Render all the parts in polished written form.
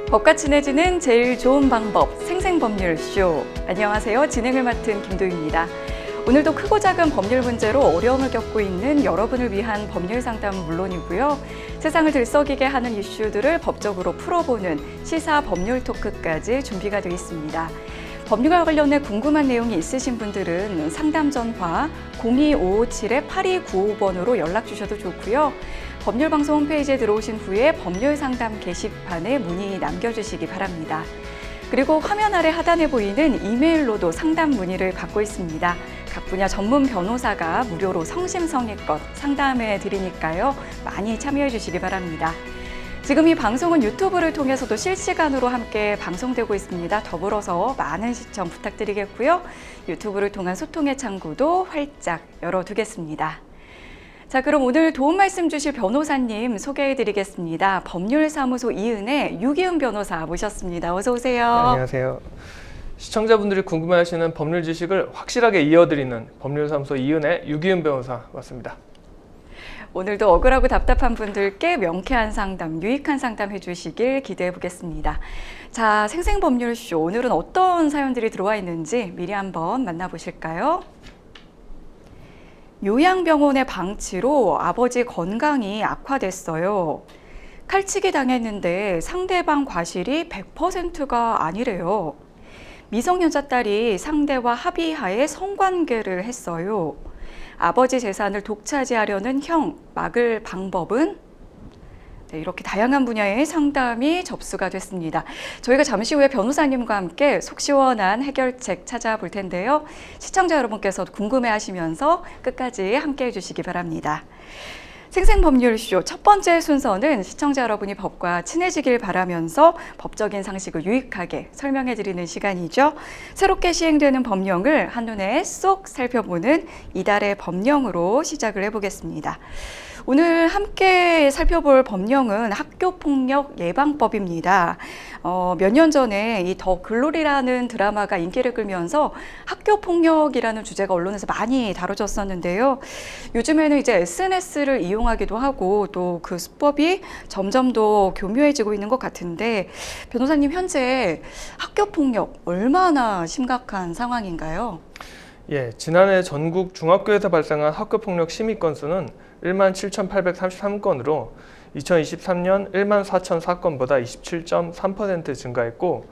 법과 친해지는 제일 좋은 방법, 생생법률쇼. 안녕하세요. 진행을 맡은 김도희입니다. 오늘도 크고 작은 법률 문제로 어려움을 겪고 있는 여러분을 위한 법률 상담은 물론이고요. 세상을 들썩이게 하는 이슈들을 법적으로 풀어보는 시사 법률 토크까지 준비가 되어 있습니다. 법률과 관련해 궁금한 내용이 있으신 분들은 상담 전화 02557-8295번으로 연락 주셔도 좋고요. 법률방송 홈페이지에 들어오신 후에 법률상담 게시판에 문의 남겨주시기 바랍니다. 그리고 화면 아래 하단에 보이는 이메일로도 상담 문의를 받고 있습니다. 각 분야 전문 변호사가 무료로 성심성의껏 상담해 드리니까요. 많이 참여해 주시기 바랍니다. 지금 이 방송은 유튜브를 통해서도 실시간으로 함께 방송되고 있습니다. 더불어서 많은 시청 부탁드리겠고요. 유튜브를 통한 소통의 창구도 활짝 열어두겠습니다. 자, 그럼 오늘 도움 말씀 주실 변호사님 소개해드리겠습니다. 법률사무소 이은의 유기훈 변호사 모셨습니다. 어서 오세요. 네, 안녕하세요. 시청자분들이 궁금해하시는 법률 지식을 확실하게 이어드리는 법률사무소 이은의 유기훈 변호사 맞습니다. 오늘도 억울하고 답답한 분들께 명쾌한 상담, 유익한 상담 해주시길 기대해 보겠습니다. 자, 생생법률쇼 오늘은 어떤 사연들이 들어와 있는지 미리 한번 만나보실까요? 요양병원의 방치로 아버지 건강이 악화됐어요. 칼치기 당했는데 상대방 과실이 100%가 아니래요. 미성년자 딸이 상대와 합의하에 성관계를 했어요. 아버지 재산을 독차지하려는 형, 막을 방법은? 네, 이렇게 다양한 분야의 상담이 접수가 됐습니다. 저희가 잠시 후에 변호사님과 함께 속 시원한 해결책 찾아볼 텐데요. 시청자 여러분께서도 궁금해하시면서 끝까지 함께해 주시기 바랍니다. 생생법률쇼 첫 번째 순서는 시청자 여러분이 법과 친해지길 바라면서 법적인 상식을 유익하게 설명해 드리는 시간이죠. 새롭게 시행되는 법령을 한눈에 쏙 살펴보는 이달의 법령으로 시작을 해보겠습니다. 오늘 함께 살펴볼 법령은 학교폭력 예방법입니다. 몇 년 전에 이 더 글로리라는 드라마가 인기를 끌면서 학교폭력이라는 주제가 언론에서 많이 다뤄졌었는데요. 요즘에는 이제 SNS를 이용하기도 하고 또 그 수법이 점점 더 교묘해지고 있는 것 같은데 변호사님 현재 학교폭력 얼마나 심각한 상황인가요? 예, 지난해 전국 중학교에서 발생한 학교폭력 심의 건수는 17,833건으로 2023년 14,004건보다 27.3% 증가했고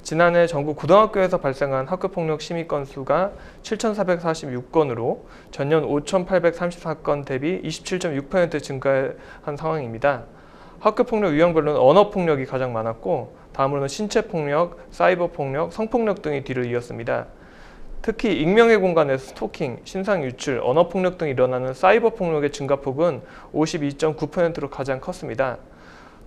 지난해 전국 고등학교에서 발생한 학교폭력 심의 건수가 7,446건으로 전년 5,834건 대비 27.6% 증가한 상황입니다. 학교폭력 유형별로는 언어폭력이 가장 많았고 다음으로는 신체폭력, 사이버폭력, 성폭력 등이 뒤를 이었습니다. 특히 익명의 공간에서 스토킹, 신상유출, 언어폭력 등이 일어나는 사이버폭력의 증가폭은 52.9%로 가장 컸습니다.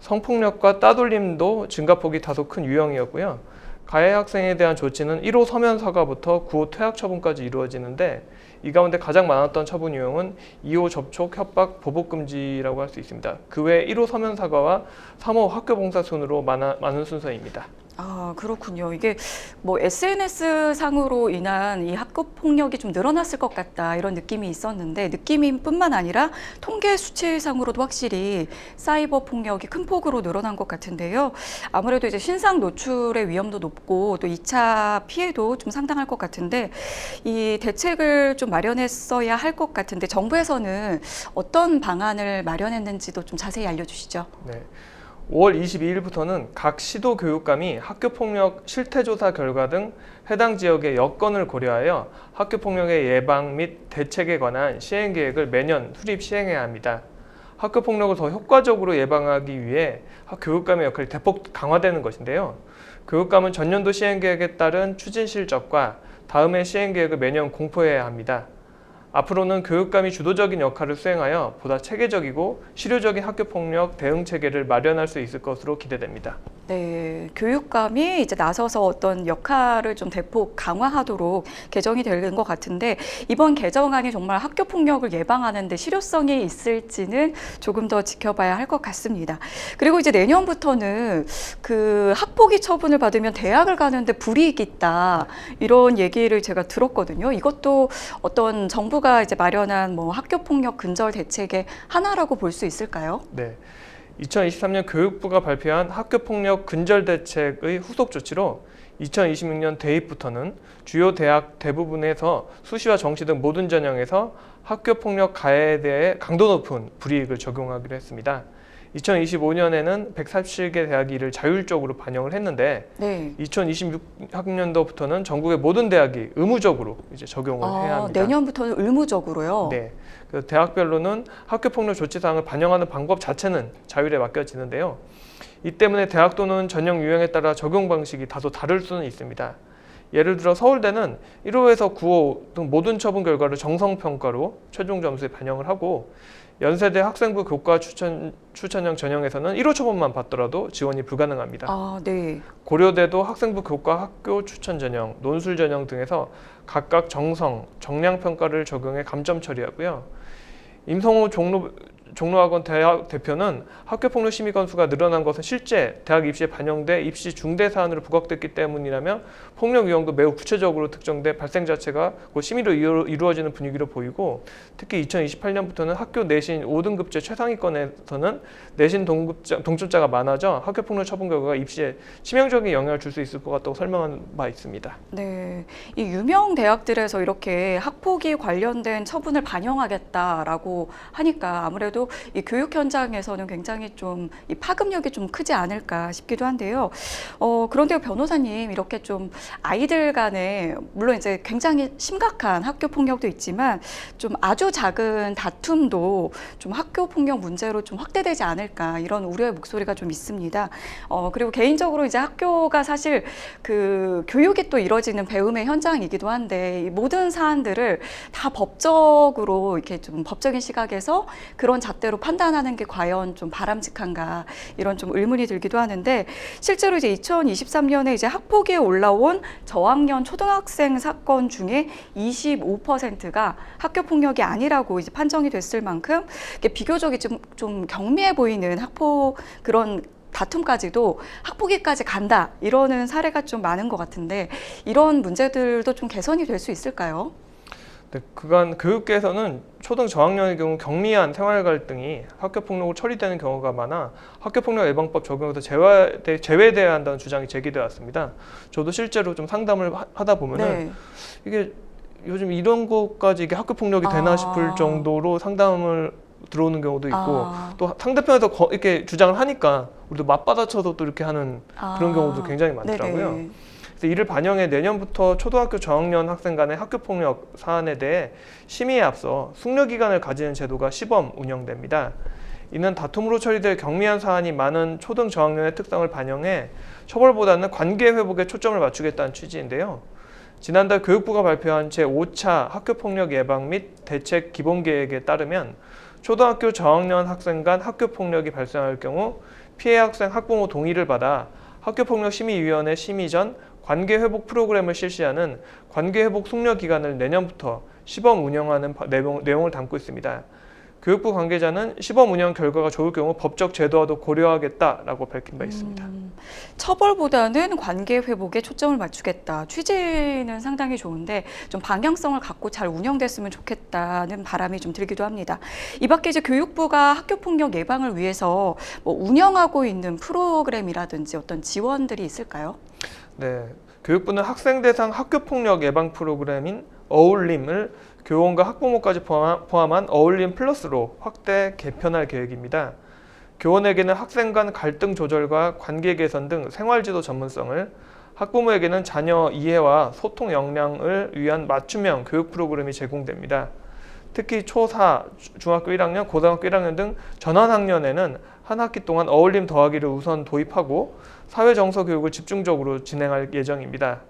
성폭력과 따돌림도 증가폭이 다소 큰 유형이었고요. 가해 학생에 대한 조치는 1호 서면 사과부터 9호 퇴학 처분까지 이루어지는데 이 가운데 가장 많았던 처분 유형은 2호 접촉, 협박, 보복금지라고 할 수 있습니다. 그 외 1호 서면 사과와 3호 학교봉사 순으로 많은 순서입니다. 아, 그렇군요. 이게 뭐 SNS 상으로 인한 이 학교 폭력이 좀 늘어났을 것 같다 이런 느낌이 있었는데 느낌뿐만 아니라 통계 수치상으로도 확실히 사이버 폭력이 큰 폭으로 늘어난 것 같은데요. 아무래도 이제 신상 노출의 위험도 높고 또 2차 피해도 좀 상당할 것 같은데 이 대책을 좀 마련했어야 할 것 같은데 정부에서는 어떤 방안을 마련했는지도 좀 자세히 알려주시죠. 네. 5월 22일부터는 각 시도 교육감이 학교폭력 실태조사 결과 등 해당 지역의 여건을 고려하여 학교폭력의 예방 및 대책에 관한 시행계획을 매년 수립 시행해야 합니다. 학교폭력을 더 효과적으로 예방하기 위해 교육감의 역할이 대폭 강화되는 것인데요. 교육감은 전년도 시행계획에 따른 추진 실적과 다음해 시행계획을 매년 공포해야 합니다. 앞으로는 교육감이 주도적인 역할을 수행하여 보다 체계적이고 실효적인 학교폭력 대응 체계를 마련할 수 있을 것으로 기대됩니다. 네, 교육감이 이제 나서서 어떤 역할을 좀 대폭 강화하도록 개정이 되는 것 같은데 이번 개정안이 정말 학교 폭력을 예방하는 데 실효성이 있을지는 조금 더 지켜봐야 할 것 같습니다. 그리고 이제 내년부터는 그 학폭위 처분을 받으면 대학을 가는데 불이익이 있다 이런 얘기를 제가 들었거든요. 이것도 어떤 정부가 이제 마련한 뭐 학교 폭력 근절 대책의 하나라고 볼 수 있을까요? 네. 2023년 교육부가 발표한 학교폭력 근절대책의 후속 조치로 2026년 대입부터는 주요 대학 대부분에서 수시와 정시 등 모든 전형에서 학교폭력 가해에 대해 강도 높은 불이익을 적용하기로 했습니다. 2025년에는 147개 대학이 이를 자율적으로 반영을 했는데 네. 2026학년도부터는 전국의 모든 대학이 의무적으로 이제 적용을 해야 합니다. 내년부터는 의무적으로요? 네. 그 대학별로는 학교폭력 조치 사항을 반영하는 방법 자체는 자율에 맡겨지는데요. 이 때문에 대학 또는 전형 유형에 따라 적용 방식이 다소 다를 수는 있습니다. 예를 들어 서울대는 1호에서 9호 등 모든 처분 결과를 정성평가로 최종 점수에 반영을 하고 연세대 학생부 교과 추천형 전형에서는 1호 처분만 받더라도 지원이 불가능합니다. 네. 고려대도 학생부 교과 학교 추천 전형, 논술 전형 등에서 각각 정성, 정량 평가를 적용해 감점 처리하고요. 임성호 종로학원 대학 대표는 학교폭력 심의 건수가 늘어난 것은 실제 대학 입시에 반영돼 입시 중대 사안으로 부각됐기 때문이라며 폭력 유형도 매우 구체적으로 특정돼 발생 자체가 곧 심의로 이루어지는 분위기로 보이고 특히 2028년부터는 학교 내신 5등급제 최상위권에서는 내신 동점자가 많아져 학교폭력 처분 결과가 입시에 치명적인 영향을 줄 수 있을 것 같다고 설명한 바 있습니다. 네, 이 유명 대학들에서 이렇게 학폭이 관련된 처분을 반영하겠다라고 하니까 아무래도 이 교육 현장에서는 굉장히 좀 이 파급력이 좀 크지 않을까 싶기도 한데요. 그런데 변호사님 이렇게 좀 아이들 간에 물론 이제 굉장히 심각한 학교 폭력도 있지만 좀 아주 작은 다툼도 좀 학교 폭력 문제로 좀 확대되지 않을까 이런 우려의 목소리가 좀 있습니다. 그리고 개인적으로 이제 학교가 사실 그 교육이 또 이루어지는 배움의 현장이기도 한데 이 모든 사안들을 다 법적으로 이렇게 좀 법적인 시각에서 그런 잣대로 판단하는 게 과연 좀 바람직한가 이런 좀 의문이 들기도 하는데 실제로 이제 2023년에 이제 학폭위에 올라온 저학년 초등학생 사건 중에 25%가 학교 폭력이 아니라고 이제 판정이 됐을 만큼 비교적 좀 경미해 보이는 학폭 그런 다툼까지도 학폭위까지 간다 이러는 사례가 좀 많은 것 같은데 이런 문제들도 좀 개선이 될 수 있을까요? 네, 그간 교육계에서는 초등 저학년의 경우 경미한 생활 갈등이 학교폭력으로 처리되는 경우가 많아 학교폭력 예방법 적용에서 제외돼야 한다는 주장이 제기되어 왔습니다. 저도 실제로 좀 상담을 하다 보면은 이게 요즘 이런 것까지 이게 학교폭력이 되나 싶을 정도로 상담을 들어오는 경우도 있고 또 상대편에서 이렇게 주장을 하니까 우리도 맞받아쳐서 또 이렇게 하는 그런 경우도 굉장히 많더라고요. 네네. 그래서 이를 반영해 내년부터 초등학교 저학년 학생 간의 학교폭력 사안에 대해 심의에 앞서 숙려기간을 가지는 제도가 시범 운영됩니다. 이는 다툼으로 처리될 경미한 사안이 많은 초등 저학년의 특성을 반영해 처벌보다는 관계 회복에 초점을 맞추겠다는 취지인데요. 지난달 교육부가 발표한 제5차 학교폭력 예방 및 대책 기본계획에 따르면 초등학교 저학년 학생 간 학교폭력이 발생할 경우 피해 학생 학부모 동의를 받아 학교폭력심의위원회 심의 전 관계회복 프로그램을 실시하는 관계회복 숙려기간을 내년부터 시범 운영하는 내용을 담고 있습니다. 교육부 관계자는 시범 운영 결과가 좋을 경우 법적 제도화도 고려하겠다라고 밝힌 바 있습니다. 처벌보다는 관계 회복에 초점을 맞추겠다. 취지는 상당히 좋은데 좀 방향성을 갖고 잘 운영됐으면 좋겠다는 바람이 좀 들기도 합니다. 이 밖에 이제 교육부가 학교폭력 예방을 위해서 뭐 운영하고 있는 프로그램이라든지 어떤 지원들이 있을까요? 네, 교육부는 학생 대상 학교폭력 예방 프로그램인 어울림을 교원과 학부모까지 포함한 어울림 플러스로 확대 개편할 계획입니다. 교원에게는 학생 간 갈등 조절과 관계 개선 등 생활지도 전문성을, 학부모에게는 자녀 이해와 소통 역량을 위한 맞춤형 교육 프로그램이 제공됩니다. 특히 초4, 중학교 1학년, 고등학교 1학년 등 전환학년에는 한 학기 동안 어울림 더하기를 우선 도입하고 사회정서 교육을 집중적으로 진행할 예정입니다.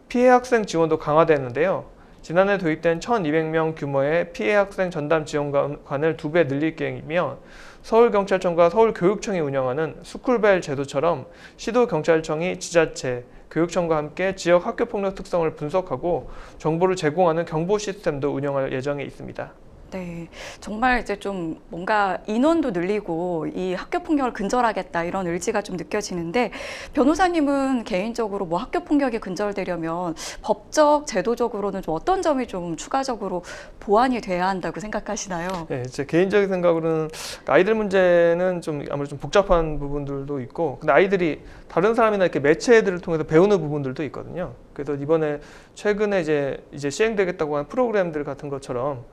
피해 학생 지원도 강화되는데요. 지난해 도입된 1,200명 규모의 피해 학생 전담 지원관을 2배 늘릴 계획이며 서울경찰청과 서울교육청이 운영하는 스쿨벨 제도처럼 시도경찰청이 지자체, 교육청과 함께 지역 학교폭력 특성을 분석하고 정보를 제공하는 경보 시스템도 운영할 예정에 있습니다. 네, 정말 이제 좀 뭔가 인원도 늘리고 이 학교 폭력을 근절하겠다 이런 의지가 좀 느껴지는데 변호사님은 개인적으로 뭐 학교 폭력이 근절되려면 법적, 제도적으로는 좀 어떤 점이 좀 추가적으로 보완이 돼야 한다고 생각하시나요? 네, 제 개인적인 생각으로는 아이들 문제는 좀 아무래도 좀 복잡한 부분들도 있고, 근데 아이들이 다른 사람이나 이렇게 매체들을 통해서 배우는 부분들도 있거든요. 그래서 이번에 최근에 이제 시행되겠다고 한 프로그램들 같은 것처럼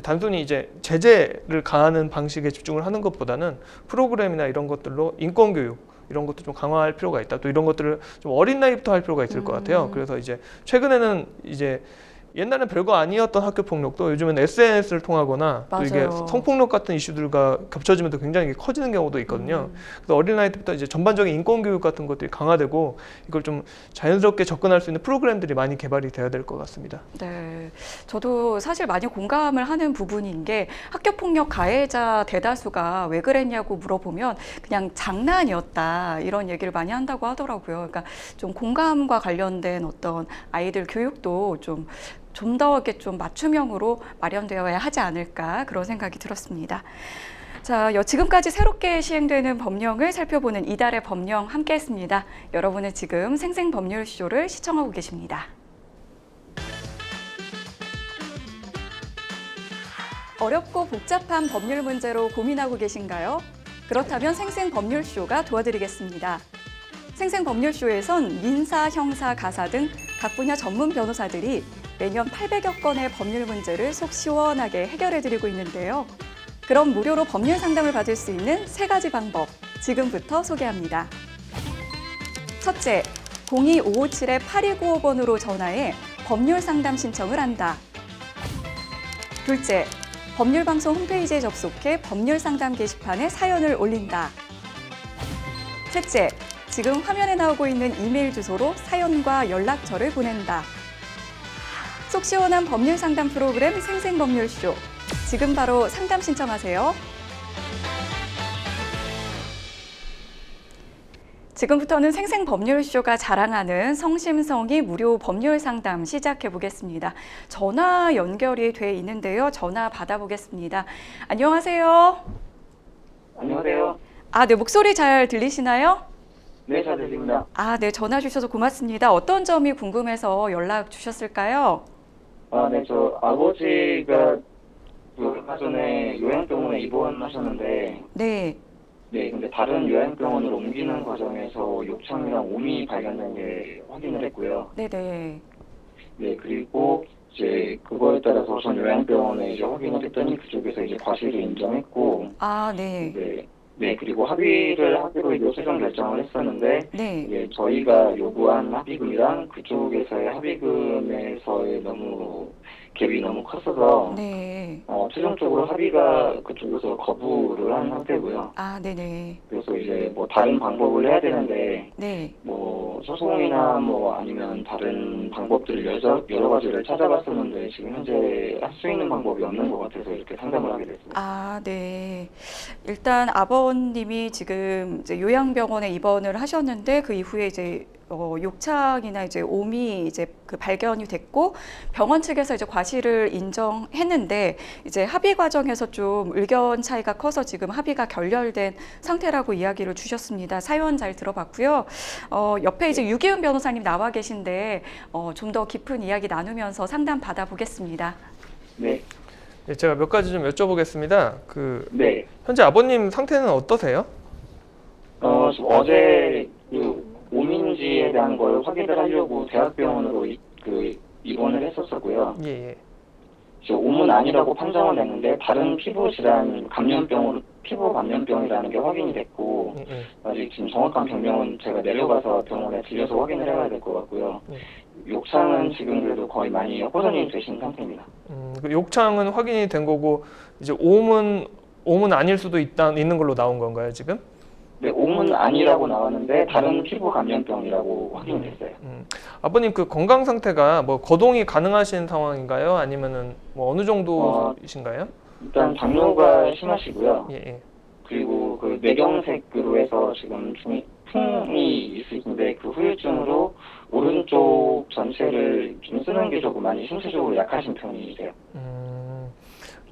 단순히 이제 제재를 가하는 방식에 집중을 하는 것보다는 프로그램이나 이런 것들로 인권 교육 이런 것도 좀 강화할 필요가 있다. 또 이런 것들을 좀 어린 나이부터 할 필요가 있을 것 같아요. 그래서 이제 최근에는 이제 옛날엔 별거 아니었던 학교 폭력도 요즘은 SNS를 통하거나 또 이게 맞아요. 성폭력 같은 이슈들과 겹쳐지면서 굉장히 커지는 경우도 있거든요. 그래서 어린 나이 때부터 이제 전반적인 인권 교육 같은 것들이 강화되고 이걸 좀 자연스럽게 접근할 수 있는 프로그램들이 많이 개발이 돼야 될 것 같습니다. 네, 저도 사실 많이 공감을 하는 부분인 게 학교 폭력 가해자 대다수가 왜 그랬냐고 물어보면 그냥 장난이었다 이런 얘기를 많이 한다고 하더라고요. 그러니까 좀 공감과 관련된 어떤 아이들 교육도 좀 더 이렇게 좀 맞춤형으로 마련되어야 하지 않을까 그런 생각이 들었습니다. 자, 지금까지 새롭게 시행되는 법령을 살펴보는 이달의 법령 함께했습니다. 여러분은 지금 생생법률쇼를 시청하고 계십니다. 어렵고 복잡한 법률 문제로 고민하고 계신가요? 그렇다면 생생법률쇼가 도와드리겠습니다. 생생법률쇼에선 민사, 형사, 가사 등 각 분야 전문 변호사들이 매년 800여 건의 법률 문제를 속 시원하게 해결해드리고 있는데요. 그럼 무료로 법률 상담을 받을 수 있는 3가지 방법, 지금부터 소개합니다. 첫째, 02-557-8295번으로 전화해 법률 상담 신청을 한다. 둘째, 법률방송 홈페이지에 접속해 법률 상담 게시판에 사연을 올린다. 셋째, 지금 화면에 나오고 있는 이메일 주소로 사연과 연락처를 보낸다. 속 시원한 법률 상담 프로그램 생생법률쇼. 지금 바로 상담 신청하세요. 지금부터는 생생법률쇼가 자랑하는 성심성의 무료 법률 상담 시작해 보겠습니다. 전화 연결이 돼 있는데요. 전화 받아보겠습니다. 안녕하세요. 안녕하세요. 네, 목소리 잘 들리시나요? 네, 잘 들립니다. 네, 전화 주셔서 고맙습니다. 어떤 점이 궁금해서 연락 주셨을까요? 네, 저 아버지가 얼마 전에 요양병원에 입원하셨는데, 네. 네, 근데 다른 요양병원으로 옮기는 과정에서 욕창이랑 옴이 발견된 게 확인을 했고요. 네네. 네, 그리고 이제 그거에 따라서 전 요양병원에 이제 확인을 했더니 그쪽에서 이제 과실을 인정했고, 네. 네, 네, 그리고 합의를 하기로 이제 최종 결정을 했었는데, 네. 이제 저희가 요구한 합의금이랑 그쪽에서의 합의금에서의 너무 갭이 너무 컸어서 네. 최종적으로 합의가 그쪽에서 거부를 한 상태고요. 네네. 그래서 이제 뭐 다른 방법을 해야 되는데 네. 뭐 소송이나 뭐 아니면 다른 방법들을 여러 가지를 찾아봤었는데 지금 현재 할 수 있는 방법이 없는 것 같아서 이렇게 상담을 하게 됐습니다. 네. 일단 아버님이 지금 이제 요양병원에 입원을 하셨는데 그 이후에 이제 욕창이나 이제 옴이 이제 그 발견이 됐고 병원 측에서 이제 과실을 인정했는데 이제 합의 과정에서 좀 의견 차이가 커서 지금 합의가 결렬된 상태라고 이야기를 주셨습니다. 사연 잘 들어봤고요. 옆에 이제 유기훈 변호사님 나와 계신데 좀 더 깊은 이야기 나누면서 상담 받아보겠습니다. 네. 네, 제가 몇 가지 좀 여쭤보겠습니다. 네. 현재 아버님 상태는 어떠세요? 어제 옴인지에 대한 걸 확인을 하려고 대학병원으로 입원을 했었고요. 예. 옴은 아니라고 판정을 냈는데 다른 피부 질환 피부 감염병이라는 게 확인이 됐고 아직 지금 정확한 병명은 제가 내려가서 병원에 들려서 확인을 해야 될 것 같고요. 욕창은 지금 그래도 거의 많이 호전이 되신 상태입니다. 그 욕창은 확인이 된 거고 이제 옴은 아닐 수도 있는 걸로 나온 건가요 지금? 네, 옴은 아니라고 나왔는데 다른 피부 감염병이라고 확인이 됐어요. 아버님 그 건강 상태가 뭐 거동이 가능하신 상황인가요? 아니면은 뭐 어느 정도이신가요? 일단 당뇨가 심하시고요. 예. 그리고 그 뇌경색으로 해서 지금 풍이 있으신데 그 후유증으로 오른쪽 전체를 좀 쓰는 게 조금 많이 신체적으로 약하신 편이세요.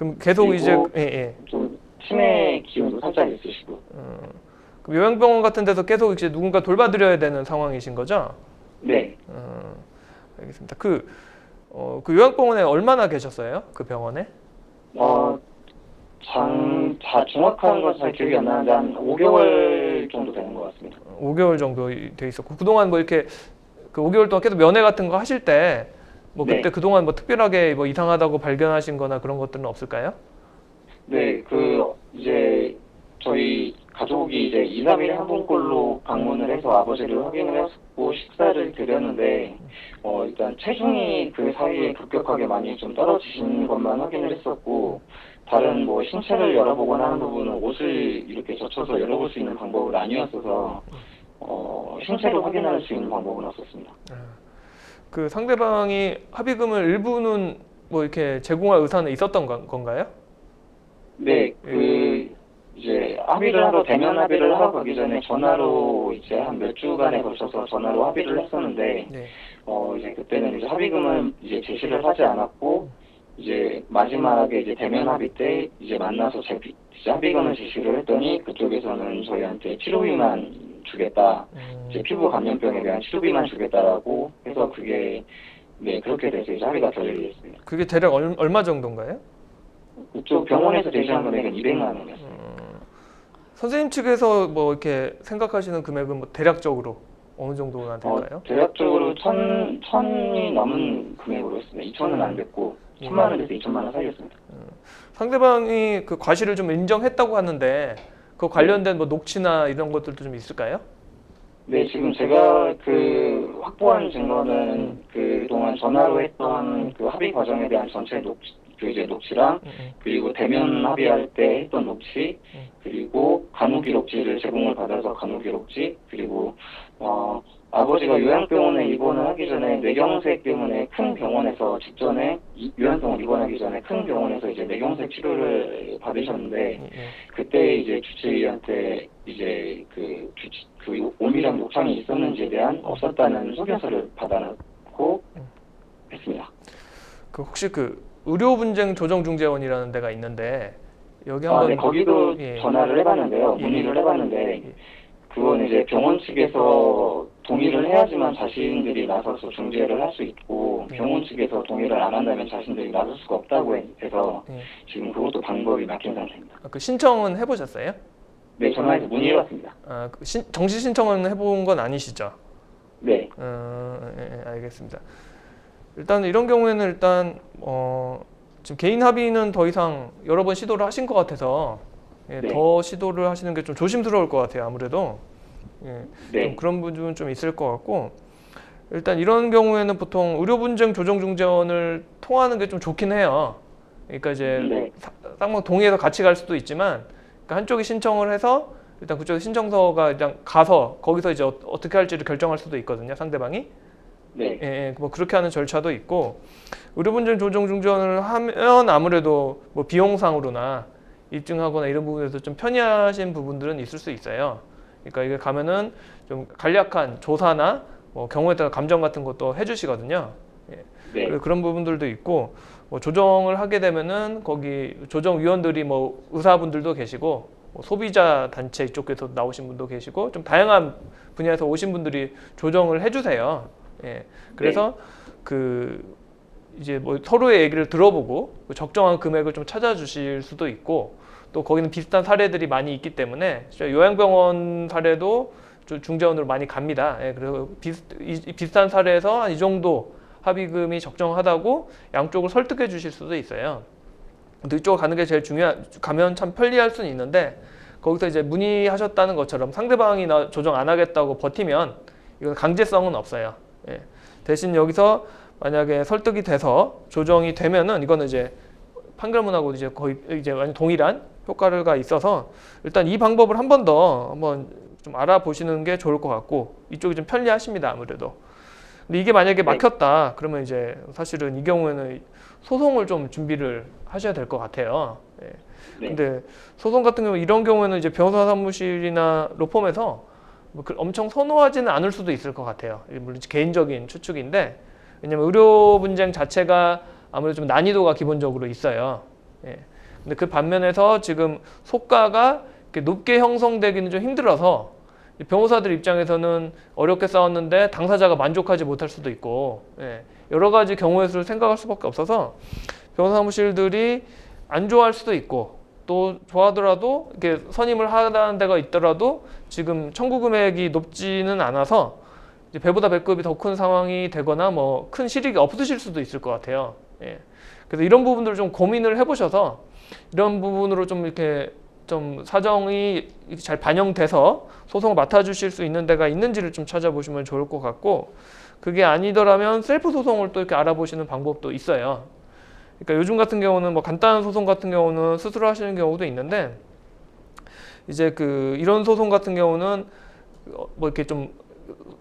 그럼 계속 그리고 이제 예. 좀 치매 기운도 살짝 있으시고. 그럼 요양병원 같은 데서 계속 이제 누군가 돌봐드려야 되는 상황이신 거죠? 네. 알겠습니다. 그 요양병원에 얼마나 계셨어요? 그 병원에? 정확한 건 잘 기억이 안 나는데 한 5개월 정도 되는 것 같습니다. 5개월 정도 돼 있었고 그동안 뭐 이렇게 그 5개월 동안 계속 면회 같은 거 하실 때 뭐 네. 그때 그동안 뭐 특별하게 뭐 이상하다고 발견하신 거나 그런 것들은 없을까요? 네, 이제 저희 가족이 이제 2, 3일에 한 번꼴로 방문을 해서 아버지를 확인을 했고 식사를 드렸는데 일단 체중이 그 사이에 급격하게 많이 좀 떨어지신 것만 확인을 했었고 다른 뭐 신체를 열어보거나 하는 부분은 옷을 이렇게 젖혀서 열어볼 수 있는 방법은 아니었어서 신체로 확인할 수 있는 방법은 없었습니다. 그 상대방이 합의금을 일부는 뭐 이렇게 제공할 의사는 있었던 건가요? 네, 이제 합의를 하러 대면 합의를 하러 가기 전에 전화로 이제 한 몇 주간에 걸쳐서 전화로 합의를 했었는데 네. 이제 그때는 이제 합의금을 이제 제시를 하지 않았고 이제 마지막에 이제 대면 합의 때 이제 만나서 이제 합의금을 제시를 했더니 그쪽에서는 저희한테 치료비만 주겠다. 이제 피부 감염병에 대한 치료비만 주겠다라고 해서 그게 네 그렇게 돼서 이제 합의가 결렬됐습니다. 그게 대략 얼마 정도인가요? 그쪽 병원에서 제시한 금액은 200만 원이었습니다. 선생님 측에서 뭐 이렇게 생각하시는 금액은 뭐 대략적으로 어느 정도나 될까요? 대략적으로 천이 넘은 금액으로 했습니다. 2천은 안 됐고 1,000만 원에서 2천만 원 사이였습니다. 상대방이 그 과실을 좀 인정했다고 하는데 그 관련된 뭐 녹취나 이런 것들도 좀 있을까요? 네, 지금 제가 확보한 증거는 그동안 전화로 했던 그 합의 과정에 대한 전체 녹취랑 그리고 대면 합의할 때 했던 녹취 그리고 간호 기록지를 제공을 받아서 간호 기록지 그리고 아버지가 요양병원에 입원을 하기 전에 뇌경색 때문에 큰 병원에서 직전에 요양병원 입원하기 전에 큰 병원에서 이제 뇌경색 치료를 받으셨는데 그때 이제 주치의한테 이제 그 오미량 녹창이 있었는지에 대한 없었다는 소견서를 받아놓고 했습니다. 그 혹시 그 의료분쟁 조정중재원이라는 데가 있는데 여기 한번 네, 거기도 예. 전화를 해봤는데요. 문의를 해봤는데 그건 이제 병원 측에서 동의를 해야지만 자신들이 나서서 중재를 할 수 있고 병원 측에서 동의를 안 한다면 자신들이 나설 수가 없다고 해서 지금 그것도 방법이 막힌 상태입니다. 그 신청은 해보셨어요? 네, 전화해서 문의해봤습니다. 정시 신청은 해본 건 아니시죠? 네. 알겠습니다. 일단 이런 경우에는 일단 지금 개인 합의는 더 이상 여러 번 시도를 하신 것 같아서 네. 더 시도를 하시는 게 좀 조심스러울 것 같아요. 아무래도 네. 좀 그런 부분은 좀 있을 것 같고 일단 이런 경우에는 보통 의료분쟁 조정중재원을 통하는 게 좀 좋긴 해요. 그러니까 이제 네. 쌍방 동의해서 같이 갈 수도 있지만 그러니까 한쪽이 신청을 해서 일단 그쪽에 신청서가 그냥 가서 거기서 이제 어떻게 할지를 결정할 수도 있거든요. 상대방이. 네. 뭐 그렇게 하는 절차도 있고 의료분쟁 조정중재원을 하면 아무래도 뭐 비용상으로나 입증하거나 이런 부분에서 좀 편리하신 부분들은 있을 수 있어요. 그러니까 이게 가면은 좀 간략한 조사나 뭐 경우에 따라 감정 같은 것도 해주시거든요. 네. 그런 부분들도 있고 뭐 조정을 하게 되면은 거기 조정위원들이 뭐 의사분들도 계시고 뭐 소비자 단체 이쪽에서 나오신 분도 계시고 좀 다양한 분야에서 오신 분들이 조정을 해주세요. 그래서 이제 뭐 서로의 얘기를 들어보고 적정한 금액을 좀 찾아주실 수도 있고 또 거기는 비슷한 사례들이 많이 있기 때문에 요양병원 사례도 중재원으로 많이 갑니다. 그래서 비슷한 사례에서 이 정도 합의금이 적정하다고 양쪽을 설득해 주실 수도 있어요. 근데 이쪽으로 가는 게 제일 가면 참 편리할 수는 있는데 거기서 이제 문의하셨다는 것처럼 상대방이 나 조정 안 하겠다고 버티면 이건 강제성은 없어요. 대신 여기서 만약에 설득이 돼서 조정이 되면은 이거는 이제 판결문하고 이제 거의 이제 완전 동일한 효과가 있어서 일단 이 방법을 한번 좀 알아보시는 게 좋을 것 같고 이쪽이 좀 편리하십니다. 아무래도. 근데 이게 만약에 막혔다 그러면 이제 사실은 이 경우에는 소송을 좀 준비를 하셔야 될 것 같아요. 근데 소송 같은 경우 이런 경우에는 이제 변호사 사무실이나 로펌에서 뭐 엄청 선호하지는 않을 수도 있을 것 같아요. 물론 개인적인 추측인데 왜냐면 의료 분쟁 자체가 아무래도 좀 난이도가 기본적으로 있어요. 예. 근데 그 반면에서 지금 소가가 이렇게 높게 형성되기는 좀 힘들어서 변호사들 입장에서는 어렵게 싸웠는데 당사자가 만족하지 못할 수도 있고, 예. 여러 가지 경우의 수를 생각할 수밖에 없어서 변호사 사무실들이 안 좋아할 수도 있고, 또 좋아하더라도 이렇게 선임을 하는 데가 있더라도 지금 청구 금액이 높지는 않아서 이제 배보다 배급이 더 큰 상황이 되거나 뭐 큰 실익이 없으실 수도 있을 것 같아요. 예. 그래서 이런 부분들을 좀 고민을 해보셔서 이런 부분으로 좀 이렇게 좀 사정이 잘 반영돼서 소송을 맡아주실 수 있는 데가 있는지를 좀 찾아보시면 좋을 것 같고, 그게 아니더라면 셀프 소송을 또 이렇게 알아보시는 방법도 있어요. 그러니까 요즘 같은 경우는 뭐 간단한 소송 같은 경우는 스스로 하시는 경우도 있는데, 이제 그 이런 소송 같은 경우는 뭐 이렇게 좀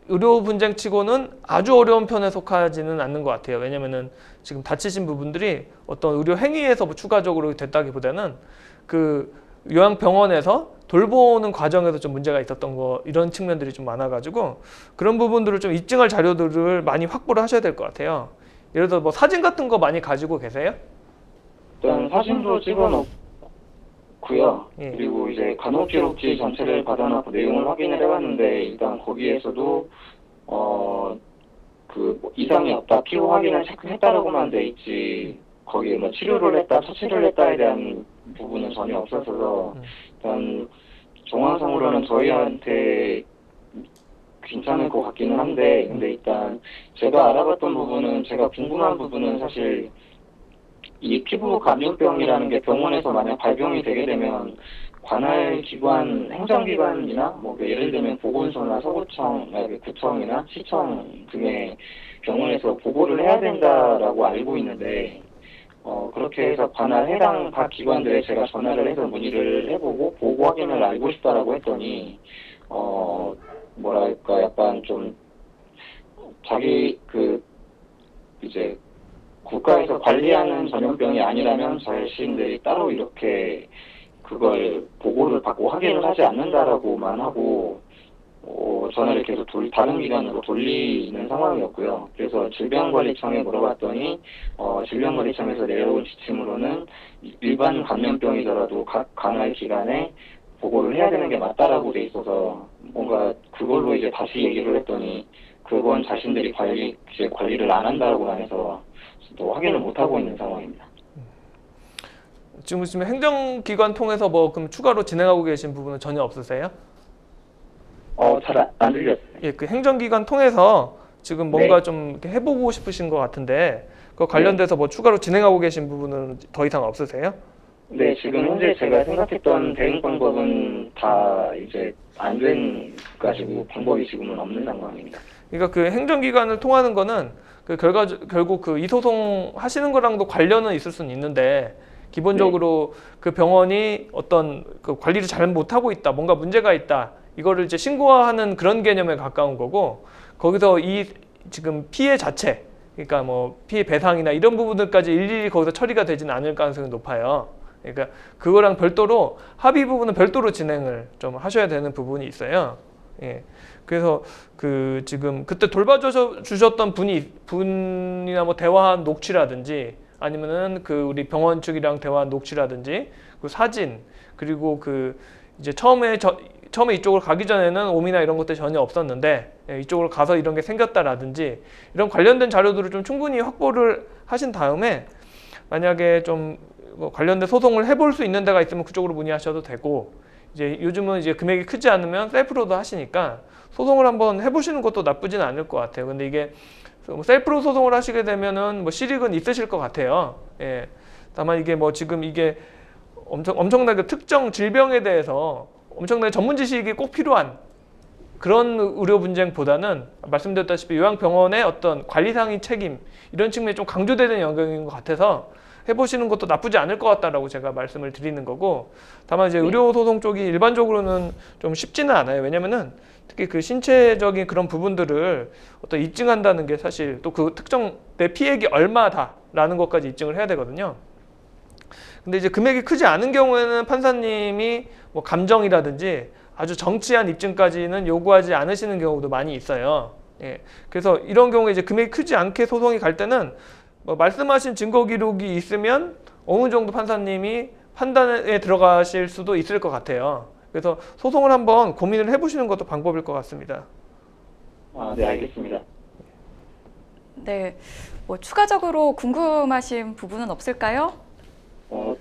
의료 분쟁치고는 아주 어려운 편에 속하지는 않는 것 같아요. 왜냐면은 지금 다치신 부분들이 어떤 의료 행위에서 뭐 추가적으로 됐다기보다는 그 요양병원에서 돌보는 과정에서 좀 문제가 있었던 거, 이런 측면들이 좀 많아가지고 그런 부분들을 좀 입증할 자료들을 많이 확보를 하셔야 될 것 같아요. 예를 들어 뭐 사진 같은 거 많이 가지고 계세요? 일단 사진도 찍어놓고요. 예. 그리고 이제 간호기록지 전체를 받아놓고 내용을 확인을 해봤는데, 일단 거기에서도 뭐 이상이 없다, 피부 확인을 체크했다라고만 돼 있지, 거기에 뭐 치료를 했다, 처치를 했다에 대한 부분은 전혀 없었어서, 일단 정황상으로는 저희한테 괜찮을 것 같기는 한데, 근데 일단 제가 알아봤던 부분은, 제가 궁금한 부분은 사실 이 피부 감염병이라는 게 병원에서 만약 발병이 되게 되면 관할 기관, 행정기관이나 뭐 예를 들면 보건소나 서구청, 구청이나 시청 등의 병원에서 보고를 해야 된다라고 알고 있는데, 그렇게 해서 관할 해당 각 기관들에 제가 전화를 해서 문의를 해보고 보고 확인을 알고 싶다라고 했더니, 뭐랄까, 약간 좀 자기 이제 국가에서 관리하는 전염병이 아니라면 자신들이 따로 이렇게 그걸 보고를 받고 확인을 하지 않는다라고만 하고, 전화를 계속 다른 기관으로 돌리는 상황이었고요. 그래서 질병관리청에 물어봤더니, 질병관리청에서 내려온 지침으로는 일반 감염병이더라도 각 관할 기관에 보고를 해야 되는 게 맞다라고 돼 있어서, 뭔가 그걸로 이제 다시 얘기를 했더니 그건 자신들이 관리를 안 한다고만 해서 또 확인을 못 하고 있는 상황입니다. 지금 행정기관 통해서 뭐 그럼 추가로 진행하고 계신 부분은 전혀 없으세요? 잘 안 들렸어요. 예, 그 행정기관 통해서 지금 뭔가 네. 좀 이렇게 해보고 싶으신 것 같은데, 그 관련돼서 뭐 추가로 진행하고 계신 부분은 더 이상 없으세요? 네, 지금 현재 제가 생각했던 대응 방법은 다 이제 안 된 가지고 방법이 지금은 없는 상황입니다. 그러니까 그 행정기관을 통하는 거는 그 결국 그 이 소송 하시는 거랑도 관련은 있을 수는 있는데, 기본적으로 그 병원이 어떤 그 관리를 잘 못하고 있다, 뭔가 문제가 있다, 이거를 이제 신고하는 그런 개념에 가까운 거고, 거기서 이 지금 피해 자체, 그러니까 뭐 피해 배상이나 이런 부분들까지 일일이 거기서 처리가 되지는 않을 가능성이 높아요. 그러니까 그거랑 별도로 합의 부분은 별도로 진행을 좀 하셔야 되는 부분이 있어요. 예. 그래서 그 지금 그때 돌봐주셨던 분이나 뭐 대화한 녹취라든지, 아니면은 그 우리 병원 측이랑 대화한 녹취라든지, 그 사진, 그리고 그 이제 처음에 이쪽으로 가기 전에는 오미나 이런 것들이 전혀 없었는데, 예, 이쪽으로 가서 이런 게 생겼다라든지, 이런 관련된 자료들을 좀 충분히 확보를 하신 다음에, 만약에 좀 관련된 소송을 해볼 수 있는 데가 있으면 그쪽으로 문의하셔도 되고, 이제 요즘은 이제 금액이 크지 않으면 셀프로도 하시니까 소송을 한번 해보시는 것도 나쁘진 않을 것 같아요. 근데 이게 셀프로 소송을 하시게 되면은 뭐 실익은 있으실 것 같아요. 예. 다만 이게 뭐 지금 이게 엄청나게 특정 질병에 대해서 엄청나게 전문 지식이 꼭 필요한 그런 의료 분쟁보다는, 말씀드렸다시피 요양병원의 어떤 관리상의 책임, 이런 측면이 좀 강조되는 영역인 것 같아서 해보시는 것도 나쁘지 않을 것 같다라고 제가 말씀을 드리는 거고, 다만 이제 의료소송 쪽이 일반적으로는 좀 쉽지는 않아요. 왜냐면은 특히 그 신체적인 그런 부분들을 어떤 입증한다는 게 사실 또 그 특정 내 피해액이 얼마다라는 것까지 입증을 해야 되거든요. 근데 이제 금액이 크지 않은 경우에는 판사님이 뭐 감정이라든지 아주 정치한 입증까지는 요구하지 않으시는 경우도 많이 있어요. 예. 그래서 이런 경우에 이제 금액이 크지 않게 소송이 갈 때는 뭐 말씀하신 증거 기록이 있으면 어느 정도 판사님이 판단에 들어가실 수도 있을 것 같아요. 그래서 소송을 한번 고민을 해보시는 것도 방법일 것 같습니다. 네, 알겠습니다. 네, 뭐 추가적으로 궁금하신 부분은 없을까요?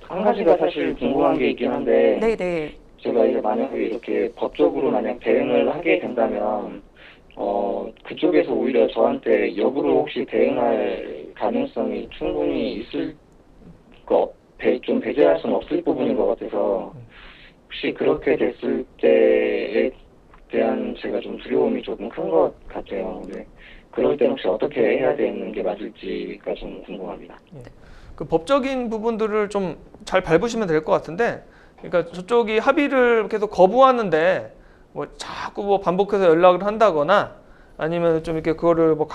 한 가지가 사실 궁금한 게 있긴 한데, 네, 네. 제가 이제 만약에 이렇게 법적으로 만약 대응을 하게 된다면, 그쪽에서 오히려 저한테 역으로 혹시 대응할 가능성이 충분히 있을 좀 배제할 수는 없을 부분인 것 같아서, 혹시 그렇게 됐을 때에 대한 제가 좀 두려움이 조금 큰 것 같아요. 네. 그럴 때는 혹시 어떻게 해야 되는 게 맞을지가 좀 궁금합니다. 그 법적인 부분들을 좀 잘 밟으시면 될 것 같은데, 그러니까 저쪽이 합의를 계속 거부하는데 뭐 자꾸 뭐 반복해서 연락을 한다거나 아니면 좀 이렇게 그거를 뭐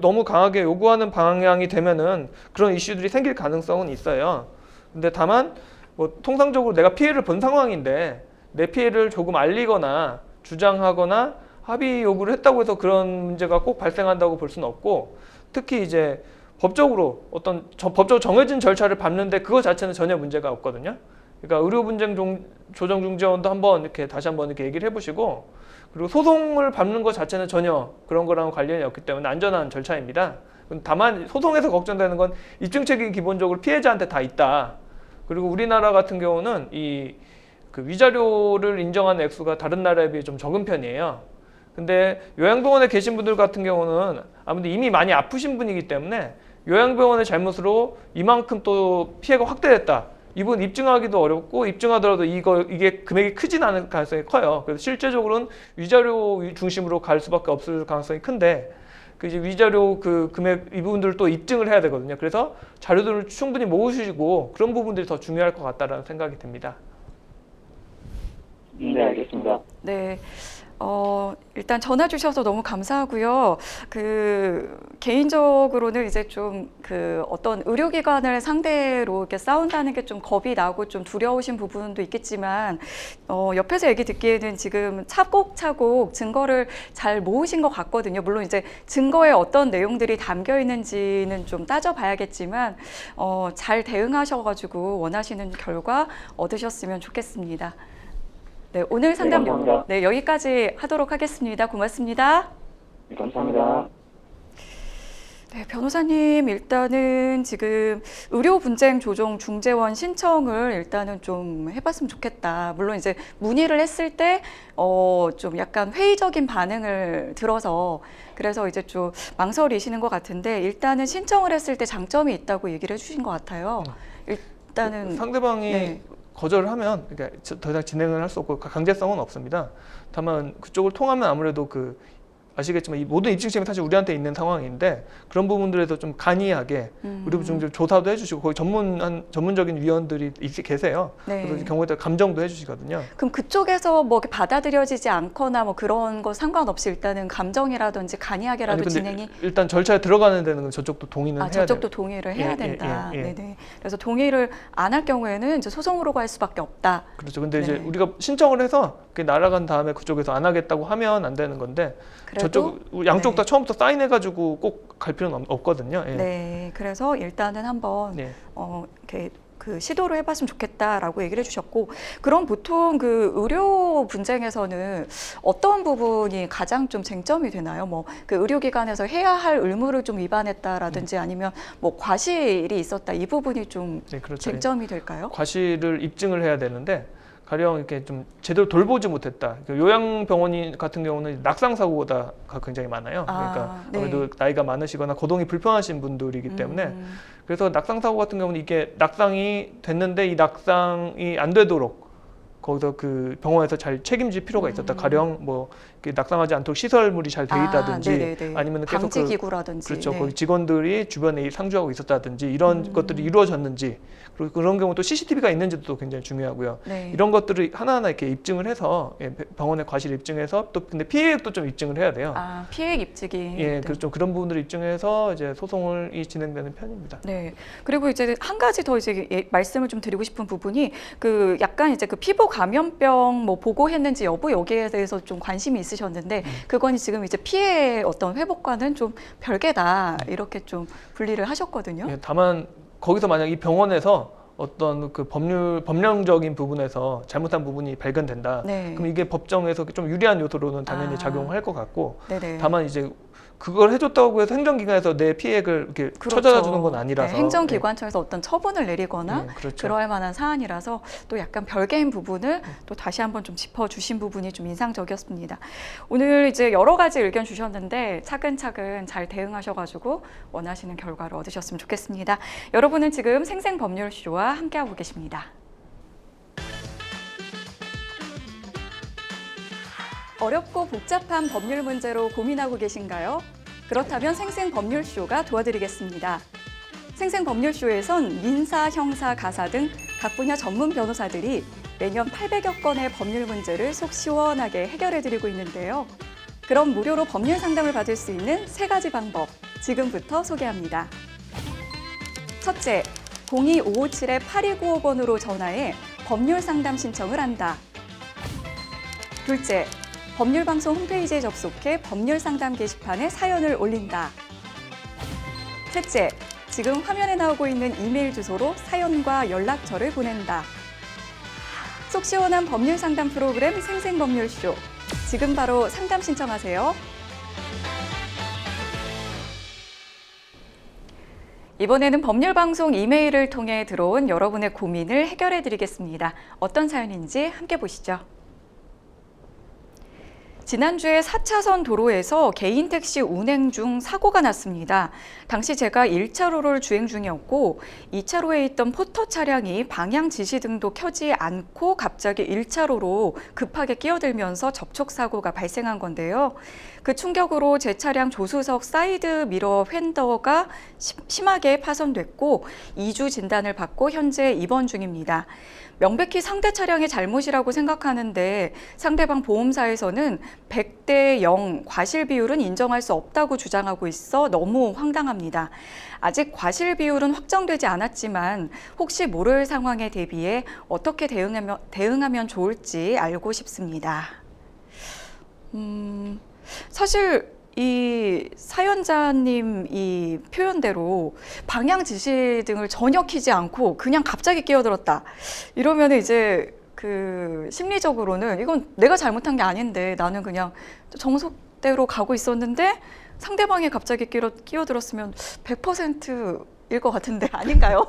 너무 강하게 요구하는 방향이 되면은 그런 이슈들이 생길 가능성은 있어요. 근데 다만 뭐 통상적으로 내가 피해를 본 상황인데 내 피해를 조금 알리거나 주장하거나 합의 요구를 했다고 해서 그런 문제가 꼭 발생한다고 볼 수는 없고, 특히 이제 법적으로 어떤 법적으로 정해진 절차를 밟는데 그거 자체는 전혀 문제가 없거든요. 그러니까 의료분쟁조정중재원도 한번 이렇게 다시 한번 이렇게 얘기를 해보시고, 그리고 소송을 밟는 것 자체는 전혀 그런 거랑 관련이 없기 때문에 안전한 절차입니다. 다만 소송에서 걱정되는 건 입증 책임이 기본적으로 피해자한테 다 있다. 그리고 우리나라 같은 경우는 그 위자료를 인정하는 액수가 다른 나라에 비해 좀 적은 편이에요. 근데 요양병원에 계신 분들 같은 경우는 아무래도 이미 많이 아프신 분이기 때문에 요양병원의 잘못으로 이만큼 또 피해가 확대됐다, 이 부분 입증하기도 어렵고, 입증하더라도 이게 금액이 크진 않을 가능성이 커요. 그래서 실제적으로는 위자료 중심으로 갈 수밖에 없을 가능성이 큰데, 그 이제 위자료 그 금액 이 부분들을 또 입증을 해야 되거든요. 그래서 자료들을 충분히 모으시고 그런 부분들이 더 중요할 것 같다라는 생각이 듭니다. 네, 알겠습니다. 네. 일단 전화 주셔서 너무 감사하고요. 개인적으로는 이제 좀 어떤 의료기관을 상대로 이렇게 싸운다는 게 좀 겁이 나고 좀 두려우신 부분도 있겠지만, 옆에서 얘기 듣기에는 지금 차곡차곡 증거를 잘 모으신 것 같거든요. 물론 이제 증거에 어떤 내용들이 담겨 있는지는 좀 따져봐야겠지만, 잘 대응하셔가지고 원하시는 결과 얻으셨으면 좋겠습니다. 네, 오늘 상담 감사합니다. 네, 여기까지 하도록 하겠습니다. 고맙습니다. 네, 감사합니다. 네, 변호사님, 일단은 지금 의료분쟁조정중재원 신청을 일단은 좀 해봤으면 좋겠다. 물론 이제 문의를 했을 때 좀 약간 회의적인 반응을 들어서 그래서 이제 좀 망설이시는 것 같은데, 일단은 신청을 했을 때 장점이 있다고 얘기를 해주신 것 같아요. 일단은 상대방이 네. 거절을 하면 그러니까 더 이상 진행을 할 수 없고 강제성은 없습니다. 다만 그쪽을 통하면 아무래도 아시겠지만 이 모든 입증 책임이 사실 우리한테 있는 상황인데, 그런 부분들에서 좀 간이하게 의료분쟁 조사도 해주시고, 거기 전문적인 위원들이 계세요. 네. 그래서 경우에 따라 감정도 해주시거든요. 그럼 그쪽에서 뭐 이렇게 받아들여지지 않거나 뭐 그런 거 상관없이 일단은 감정이라든지 간이하게라도 아니, 근데 진행이 일단 절차에 들어가는 데는 저쪽도 동의는 해야 돼요. 저쪽도 동의를 해야 예, 된다. 예, 예. 네네. 그래서 동의를 안 할 경우에는 이제 소송으로 갈 수밖에 없다. 그렇죠. 근데 이제 네. 우리가 신청을 해서 그게 날아간 다음에 그쪽에서 안 하겠다고 하면 안 되는 건데, 그래도 저쪽 양쪽 다 처음부터 사인해가지고 꼭 갈 필요는 없거든요. 예. 네. 그래서 일단은 한번 네. 이렇게 시도를 해봤으면 좋겠다라고 얘기를 해주셨고, 그럼 보통 의료 분쟁에서는 어떤 부분이 가장 좀 쟁점이 되나요? 뭐 의료기관에서 해야 할 의무를 좀 위반했다라든지 아니면 뭐 과실이 있었다, 이 부분이 좀 네, 그렇죠. 쟁점이 될까요? 과실을 입증을 해야 되는데 가령 이렇게 좀 제대로 돌보지 못했다. 요양병원 같은 경우는 낙상 사고가 굉장히 많아요. 그러니까 네. 아무래도 나이가 많으시거나 거동이 불편하신 분들이기 때문에 그래서 낙상 사고 같은 경우는 이게 낙상이 됐는데 이 낙상이 안 되도록 거기서 병원에서 잘 책임질 필요가 있었다. 가령 뭐 낙상하지 않도록 시설물이 잘 돼 있다든지 아니면 계속 방지 기구라든지 그렇죠. 네. 거기 직원들이 주변에 상주하고 있었다든지 이런 것들이 이루어졌는지, 그리고 그런 경우 또 CCTV가 있는지도 굉장히 중요하고요. 네. 이런 것들을 하나하나 이렇게 입증을 해서 병원의 과실 입증해서 또 근데 피해액도 좀 입증을 해야 돼요. 피해액 입증이 예, 좀 그런 부분들을 입증해서 이제 소송이 진행되는 편입니다. 네. 그리고 이제 한 가지 더 이제 말씀을 좀 드리고 싶은 부분이 약간 이제 피부 감염병 뭐 보고했는지 여부 여기에 대해서 좀 관심이 있으셨는데, 그건 지금 이제 피해 어떤 회복과는 좀 별개다, 이렇게 좀 분리를 하셨거든요. 예, 다만 거기서 만약 이 병원에서 어떤 그 법령적인 부분에서 잘못한 부분이 발견된다. 네. 그럼 이게 법정에서 좀 유리한 요소로는 당연히 아. 작용할 것 같고, 네네. 다만 이제 그걸 해줬다고 해서 행정기관에서 내 피해를 이렇게 그렇죠. 쳐다 주는 건 아니라서. 네, 행정기관청에서 어떤 처분을 내리거나 그렇죠. 그럴 만한 사안이라서 또 약간 별개인 부분을 또 다시 한번 좀 짚어주신 부분이 좀 인상적이었습니다. 오늘 이제 여러 가지 의견 주셨는데 차근차근 잘 대응하셔가지고 원하시는 결과를 얻으셨으면 좋겠습니다. 여러분은 지금 생생법률쇼와 함께하고 계십니다. 어렵고 복잡한 법률 문제로 고민하고 계신가요? 그렇다면 생생법률쇼가 도와드리겠습니다. 생생법률쇼에선 민사, 형사, 가사 등 각 분야 전문 변호사들이 매년 800여 건의 법률 문제를 속 시원하게 해결해드리고 있는데요. 그럼 무료로 법률 상담을 받을 수 있는 3가지 방법, 지금부터 소개합니다. 첫째, 02-557-8295번으로 전화해 법률 상담 신청을 한다. 둘째, 법률방송 홈페이지에 접속해 법률 상담 게시판에 사연을 올린다. 셋째, 지금 화면에 나오고 있는 이메일 주소로 사연과 연락처를 보낸다. 속 시원한 법률 상담 프로그램 생생법률쇼. 지금 바로 상담 신청하세요. 이번에는 법률방송 이메일을 통해 들어온 여러분의 고민을 해결해 드리겠습니다. 어떤 사연인지 함께 보시죠. 지난주에 4차선 도로에서 개인 택시 운행 중 사고가 났습니다. 당시 제가 1차로를 주행 중이었고 2차로에 있던 포터 차량이 방향 지시등도 켜지 않고 갑자기 1차로로 급하게 끼어들면서 접촉사고가 발생한 건데요. 그 충격으로 제 차량 조수석 사이드 미러 휀더가 심하게 파손됐고 2주 진단을 받고 현재 입원 중입니다. 명백히 상대 차량의 잘못이라고 생각하는데 상대방 보험사에서는 100대 0 과실 비율은 인정할 수 없다고 주장하고 있어 너무 황당합니다. 아직 과실 비율은 확정되지 않았지만 혹시 모를 상황에 대비해 어떻게 대응하면 좋을지 알고 싶습니다. 사실 이 사연자님 이 표현대로 방향 지시 등을 전혀 켜지 않고 그냥 갑자기 끼어들었다. 이러면 이제 그 심리적으로는 이건 내가 잘못한 게 아닌데 나는 그냥 정석대로 가고 있었는데 상대방이 갑자기 끼어들었으면 100%일 것 같은데 아닌가요?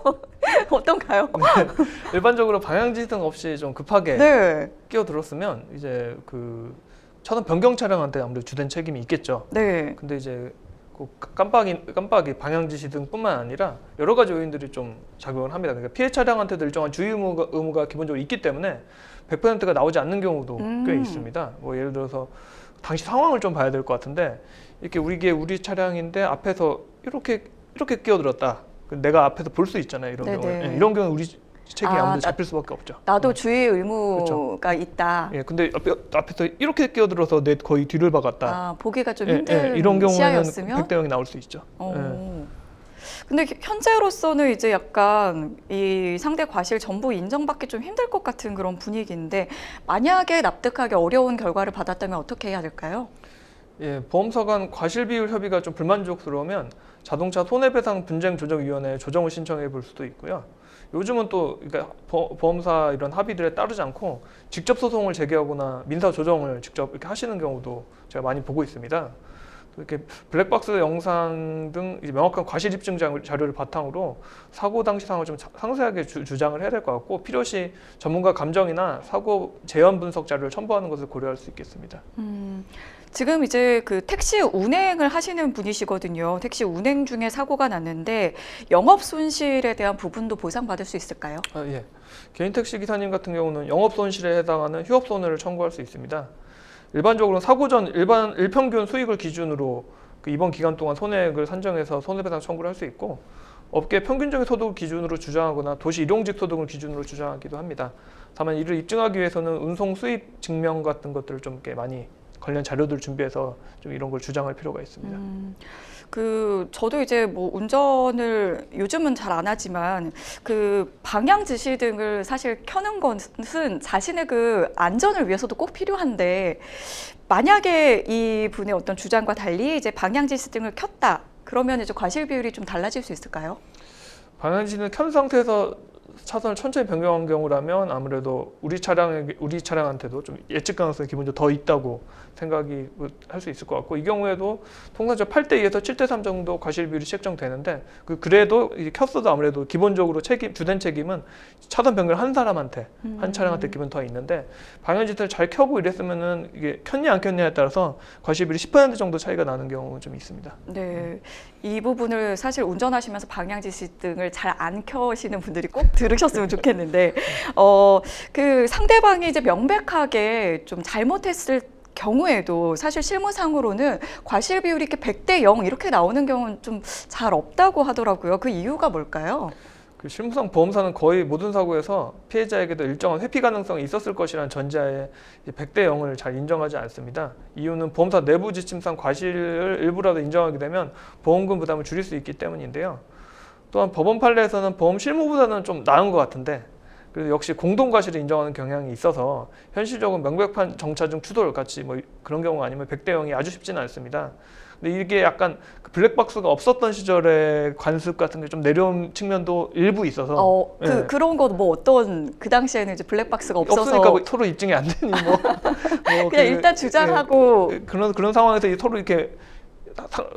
어떤가요? 네. 일반적으로 방향 지시등 없이 좀 급하게 네. 끼어들었으면 이제 그 차선 변경 차량한테 아무래도 주된 책임이 있겠죠. 네. 근데 이제 그 깜빡이 방향 지시등뿐만 아니라 여러 가지 요인들이 좀 작용을 합니다. 그러니까 피해 차량한테도 일정한 주의 의무가 기본적으로 있기 때문에 100%가 나오지 않는 경우도 꽤 있습니다. 뭐 예를 들어서 당시 상황을 좀 봐야 될 것 같은데 이렇게 우리 차량인데 앞에서 이렇게 끼어들었다. 내가 앞에서 볼 수 있잖아요. 이런 경우. 네, 이런 경우 우리 책임이 아무래도 잡힐 수밖에 없죠. 나도 주의 의무가 그렇죠. 있다. 예, 근데 앞에서 이렇게 끼어들어서 내 거의 뒤를 박았다. 아, 보기가 좀 힘든 이런 경우에는 시야였으면 100대 0이 나올 수 있죠. 근데 현재로서는 이제 약간 이 상대 과실 전부 인정받기 좀 힘들 것 같은 그런 분위기인데 만약에 납득하기 어려운 결과를 받았다면 어떻게 해야 될까요? 예, 보험사 간 과실 비율 협의가 좀 불만족스러우면 자동차 손해배상 분쟁조정위원회에 조정을 신청해 볼 수도 있고요. 요즘은 또 그러니까 보험사 이런 합의들에 따르지 않고 직접 소송을 제기하거나 민사 조정을 직접 이렇게 하시는 경우도 제가 많이 보고 있습니다. 이렇게 블랙박스 영상 등 이제 명확한 과실 입증 자료를 바탕으로 사고 당시 상황을 좀 상세하게 주장을 해야 될 것 같고 필요시 전문가 감정이나 사고 재현 분석 자료를 첨부하는 것을 고려할 수 있겠습니다. 지금 이제 그 택시 운행을 하시는 분이시거든요. 택시 운행 중에 사고가 났는데 영업 손실에 대한 부분도 보상받을 수 있을까요? 예. 개인 택시 기사님 같은 경우는 영업 손실에 해당하는 휴업 손해를 청구할 수 있습니다. 일반적으로 사고 전 일평균 수익을 기준으로 그 이번 기간 동안 손해액을 산정해서 손해배상 청구를 할 수 있고 업계 평균적인 소득을 기준으로 주장하거나 도시 일용직 소득을 기준으로 주장하기도 합니다. 다만 이를 입증하기 위해서는 운송 수입 증명 같은 것들을 좀 이렇게 많이 관련 자료들을 준비해서 좀 이런 걸 주장할 필요가 있습니다. 저도 이제 뭐 운전을 요즘은 잘 안 하지만 그 방향 지시 등을 사실 켜는 것은 자신의 그 안전을 위해서도 꼭 필요한데 만약에 이 분의 어떤 주장과 달리 이제 방향 지시 등을 켰다 그러면 이제 과실 비율이 좀 달라질 수 있을까요? 방향 지시를 켠 상태에서 차선을 천천히 변경한 경우라면 아무래도 우리 차량한테도 좀 예측 가능성이 기본적으로 더 있다고 생각이 할 수 있을 것 같고, 이 경우에도 통상적으로 8대2에서 7대3 정도 과실 비율이 책정되는데, 그래도 이제 켰어도 아무래도 기본적으로 주된 책임은 차선 변경을 한 사람한테, 한 차량한테 기본 더 있는데, 방향지시를 잘 켜고 이랬으면은 이게 켰냐 안 켰냐에 따라서 과실 비율이 10% 정도 차이가 나는 경우는 좀 있습니다. 네, 이 부분을 사실 운전하시면서 방향지시 등을 잘 안 켜시는 분들이 꼭 들으셨으면 좋겠는데, 그 상대방이 이제 명백하게 좀 잘못했을 경우에도 사실 실무상으로는 과실 비율이 이렇게 100대 0 이렇게 나오는 경우는 좀 잘 없다고 하더라고요. 그 이유가 뭘까요? 그 실무상 보험사는 거의 모든 사고에서 피해자에게도 일정한 회피 가능성이 있었을 것이라는 전제하에 100대 0을 잘 인정하지 않습니다. 이유는 보험사 내부 지침상 과실을 일부라도 인정하게 되면 보험금 부담을 줄일 수 있기 때문인데요. 또한 법원 판례에서는 보험 실무보다는 좀 나은 것 같은데, 그래서 역시 공동 과실을 인정하는 경향이 있어서 현실적으로 명백한 정차 중 추돌 같이 뭐 그런 경우가 아니면 100대 0이 아주 쉽지는 않습니다. 근데 이게 약간 블랙박스가 없었던 시절의 관습 같은 게 좀 내려온 측면도 일부 있어서. 예. 그런 거 뭐 어떤, 그 당시에는 이제 블랙박스가 없어서 없으니까 뭐 서로 입증이 안 되니 그냥 일단 주장하고. 예, 그런 상황에서 서로 이렇게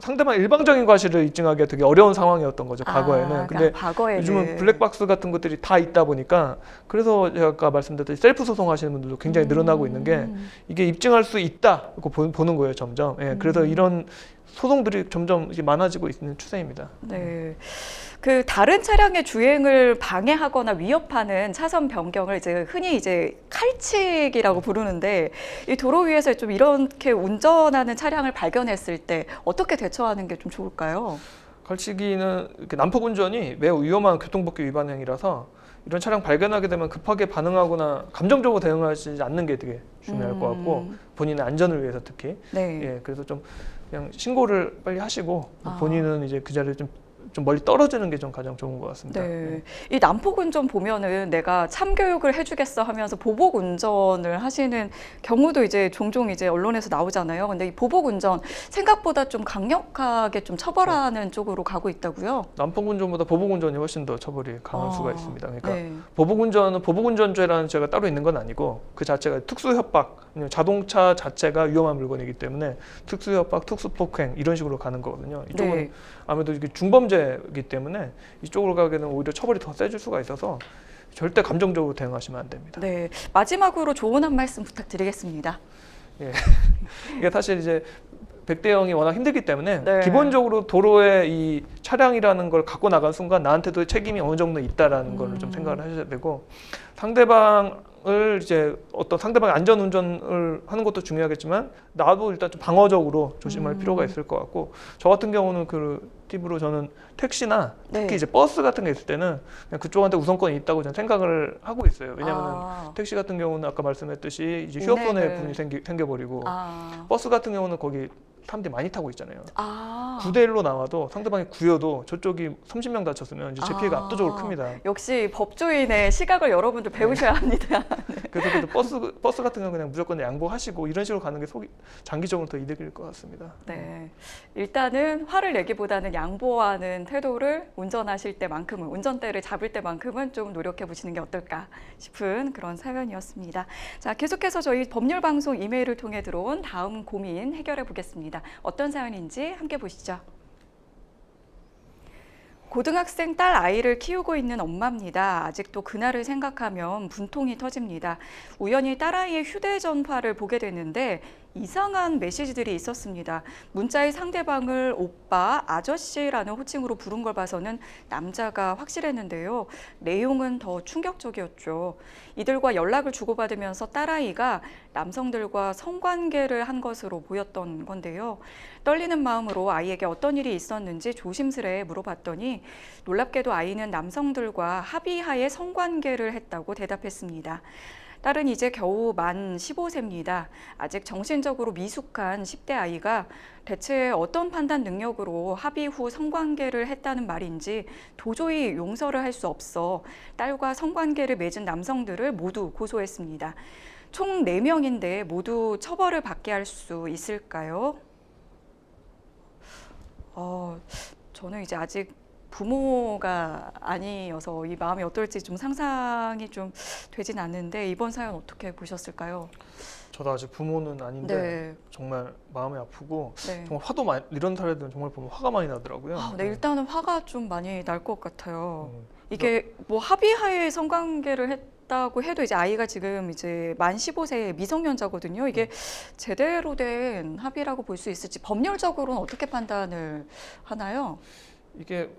상대방 일방적인 과실을 입증하기가 되게 어려운 상황이었던 거죠, 과거에는. 근데 과거에는. 요즘은 블랙박스 같은 것들이 다 있다 보니까, 그래서 제가 아까 말씀드렸듯이 셀프 소송하시는 분들도 굉장히 늘어나고 있는 게, 이게 입증할 수 있다고 보는 거예요, 점점. 예, 그래서 이런 소송들이 점점 이제 많아지고 있는 추세입니다. 네. 그 다른 차량의 주행을 방해하거나 위협하는 차선 변경을 이제 흔히 이제 칼칙이라고 부르는데, 이 도로 위에서 좀 이렇게 운전하는 차량을 발견했을 때 어떻게 대처하는 게 좀 좋을까요? 칼치기는 이렇게 난폭 운전이 매우 위험한 교통법규 위반 행위라서, 이런 차량 발견하게 되면 급하게 반응하거나 감정적으로 대응하지 않는 게 되게 중요할 것 같고, 본인의 안전을 위해서 특히. 네. 예, 그래서 좀 그냥 신고를 빨리 하시고, 본인은 이제 그 자리에 좀 멀리 떨어지는 게 좀 가장 좋은 것 같습니다. 네. 이 난폭 운전 보면은 내가 참교육을 해주겠어 하면서 보복 운전을 하시는 경우도 이제 종종 이제 언론에서 나오잖아요. 근데 이 보복 운전 생각보다 좀 강력하게 좀 처벌하는 쪽으로 가고 있다고요? 난폭 운전보다 보복 운전이 훨씬 더 처벌이 강할 수가 있습니다. 그러니까 네. 보복 운전은 보복 운전죄라는 죄가 따로 있는 건 아니고, 그 자체가 특수 협박, 자동차 자체가 위험한 물건이기 때문에 특수 협박, 특수 폭행 이런 식으로 가는 거거든요. 이쪽은 네. 아무래도 이게 중범죄이기 때문에 이쪽으로 가게 되면 오히려 처벌이 더 세질 수가 있어서 절대 감정적으로 대응하시면 안 됩니다. 네. 마지막으로 조언 한 말씀 부탁드리겠습니다. 예. 이게 사실 이제 100대 0이 워낙 힘들기 때문에, 네. 기본적으로 도로에 이 차량이라는 걸 갖고 나간 순간 나한테도 책임이 어느 정도 있다라는 거를 좀 생각을 하셔야 되고, 상대방을 이제 어떤 상대방의 안전 운전을 하는 것도 중요하겠지만, 나도 일단 좀 방어적으로 조심할 필요가 있을 것 같고, 저 같은 경우는 그 팁으로 저는 택시나 특히 네. 이제 버스 같은 게 있을 때는 그냥 그쪽한테 우선권이 있다고 저는 생각을 하고 있어요. 왜냐하면 택시 같은 경우는 아까 말씀했듯이 이제 휴업 손해분이 생겨버리고, 버스 같은 경우는 거기 사람들이 많이 타고 있잖아요. 9대 1로 나와도 상대방이 9여도 저쪽이 30명 다쳤으면 이제 제 피해가 압도적으로 큽니다. 역시 법조인의 시각을 여러분들 배우셔야 합니다. 그래서 버스 같은 경우는 그냥 무조건 양보하시고 이런 식으로 가는 게 장기적으로 더 이득일 것 같습니다. 네, 일단은 화를 내기보다는 양보하는 태도를 운전하실 때만큼은, 운전대를 잡을 때만큼은 좀 노력해 보시는 게 어떨까 싶은 그런 사연이었습니다. 자, 계속해서 저희 법률방송 이메일을 통해 들어온 다음 고민 해결해 보겠습니다. 어떤 사연인지 함께 보시죠. 고등학생 딸 아이를 키우고 있는 엄마입니다. 아직도 그날을 생각하면 분통이 터집니다. 우연히 딸아이의 휴대전화를 보게 됐는데 이상한 메시지들이 있었습니다. 문자의 상대방을 오빠, 아저씨라는 호칭으로 부른 걸 봐서는 남자가 확실했는데요. 내용은 더 충격적이었죠. 이들과 연락을 주고받으면서 딸아이가 남성들과 성관계를 한 것으로 보였던 건데요. 떨리는 마음으로 아이에게 어떤 일이 있었는지 조심스레 물어봤더니 놀랍게도 아이는 남성들과 합의하에 성관계를 했다고 대답했습니다. 딸은 이제 겨우 만 15세입니다. 아직 정신적으로 미숙한 10대 아이가 대체 어떤 판단 능력으로 합의 후 성관계를 했다는 말인지 도저히 용서를 할 수 없어 딸과 성관계를 맺은 남성들을 모두 고소했습니다. 총 4명인데 모두 처벌을 받게 할 수 있을까요? 저는 이제 아직 부모가 아니어서 이 마음이 어떨지 좀 상상이 좀 되진 않는데 이번 사연 어떻게 보셨을까요? 저도 아직 부모는 아닌데 네. 정말 마음이 아프고 네. 정말 화도 많이 이런 사례들은 정말 보면 화가 많이 나더라고요. 네, 일단은 화가 좀 많이 날 것 같아요. 음. 이게 뭐 합의하에 성관계를 했다고 해도 이제 아이가 지금 이제 만 15세 미성년자거든요. 이게 제대로 된 합의라고 볼 수 있을지 법률적으로는 어떻게 판단을 하나요? 이게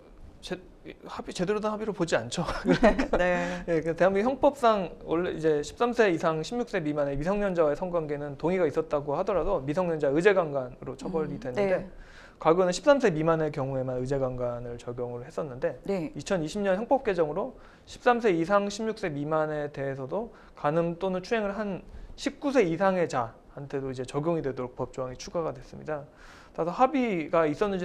제대로 된 합의로 보지 않죠. 네. 예, 그 대한민국 형법상 원래 이제 13세 이상 16세 미만의 미성년자와의 성관계는 동의가 있었다고 하더라도 미성년자 의제강간으로 처벌이 되는데 네. 과거에는 13세 미만의 경우에만 의제강간을 적용을 했었는데 네. 2020년 형법 개정으로 13세 이상 16세 미만에 대해서도 간음 또는 추행을 한 19세 이상의 자한테도 이제 적용이 되도록 법 조항이 추가가 됐습니다. 따라서 합의가 있었는지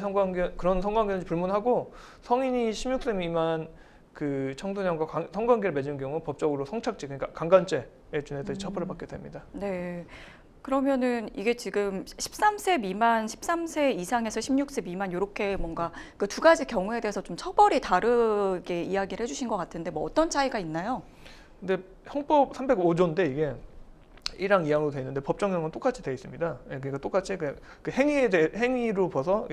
그런 성관계인지 불문하고 성인이 16세 미만 그 청소년과 성관계를 맺은 경우 법적으로 성착취 그러니까 강간죄에 준해서 처벌을 받게 됩니다. 네. 그러면은 이게 지금 13세 미만, 13세 이상에서 16세 미만 이렇게 뭔가 그 두 가지 경우에 대해서 좀 처벌이 다르게 이야기를 해주신 것 같은데 뭐 어떤 차이가 있나요? 근데 형법 305조인데 이게 1항 2항으로 되어 있는데 법정형은 똑같이 되어 있습니다. 예, 그러니까 똑같이 그 행위로 봐서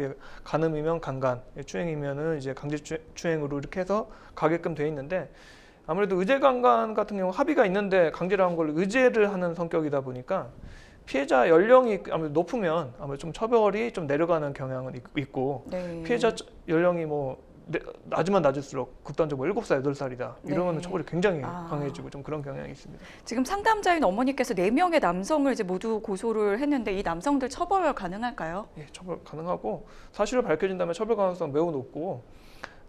간음이면 강간, 추행이면은 이제 강제 추행으로 이렇게 해서 가게끔 되어 있는데 아무래도 의제강간 같은 경우 합의가 있는데 강제로 한 걸 의제를 하는 성격이다 보니까 피해자 연령이 아무래도 높으면 아무래도 좀 처벌이 좀 내려가는 경향은 있고 네. 피해자 연령이 뭐 낮으면 낮을수록 극단적으로 7살, 8살이다. 이러면 네. 처벌이 굉장히 강해지고 좀 그런 경향이 있습니다. 지금 상담자인 어머니께서 4명의 남성을 이제 모두 고소를 했는데 이 남성들 처벌 가능할까요? 예, 처벌 가능하고 사실로 밝혀진다면 처벌 가능성 매우 높고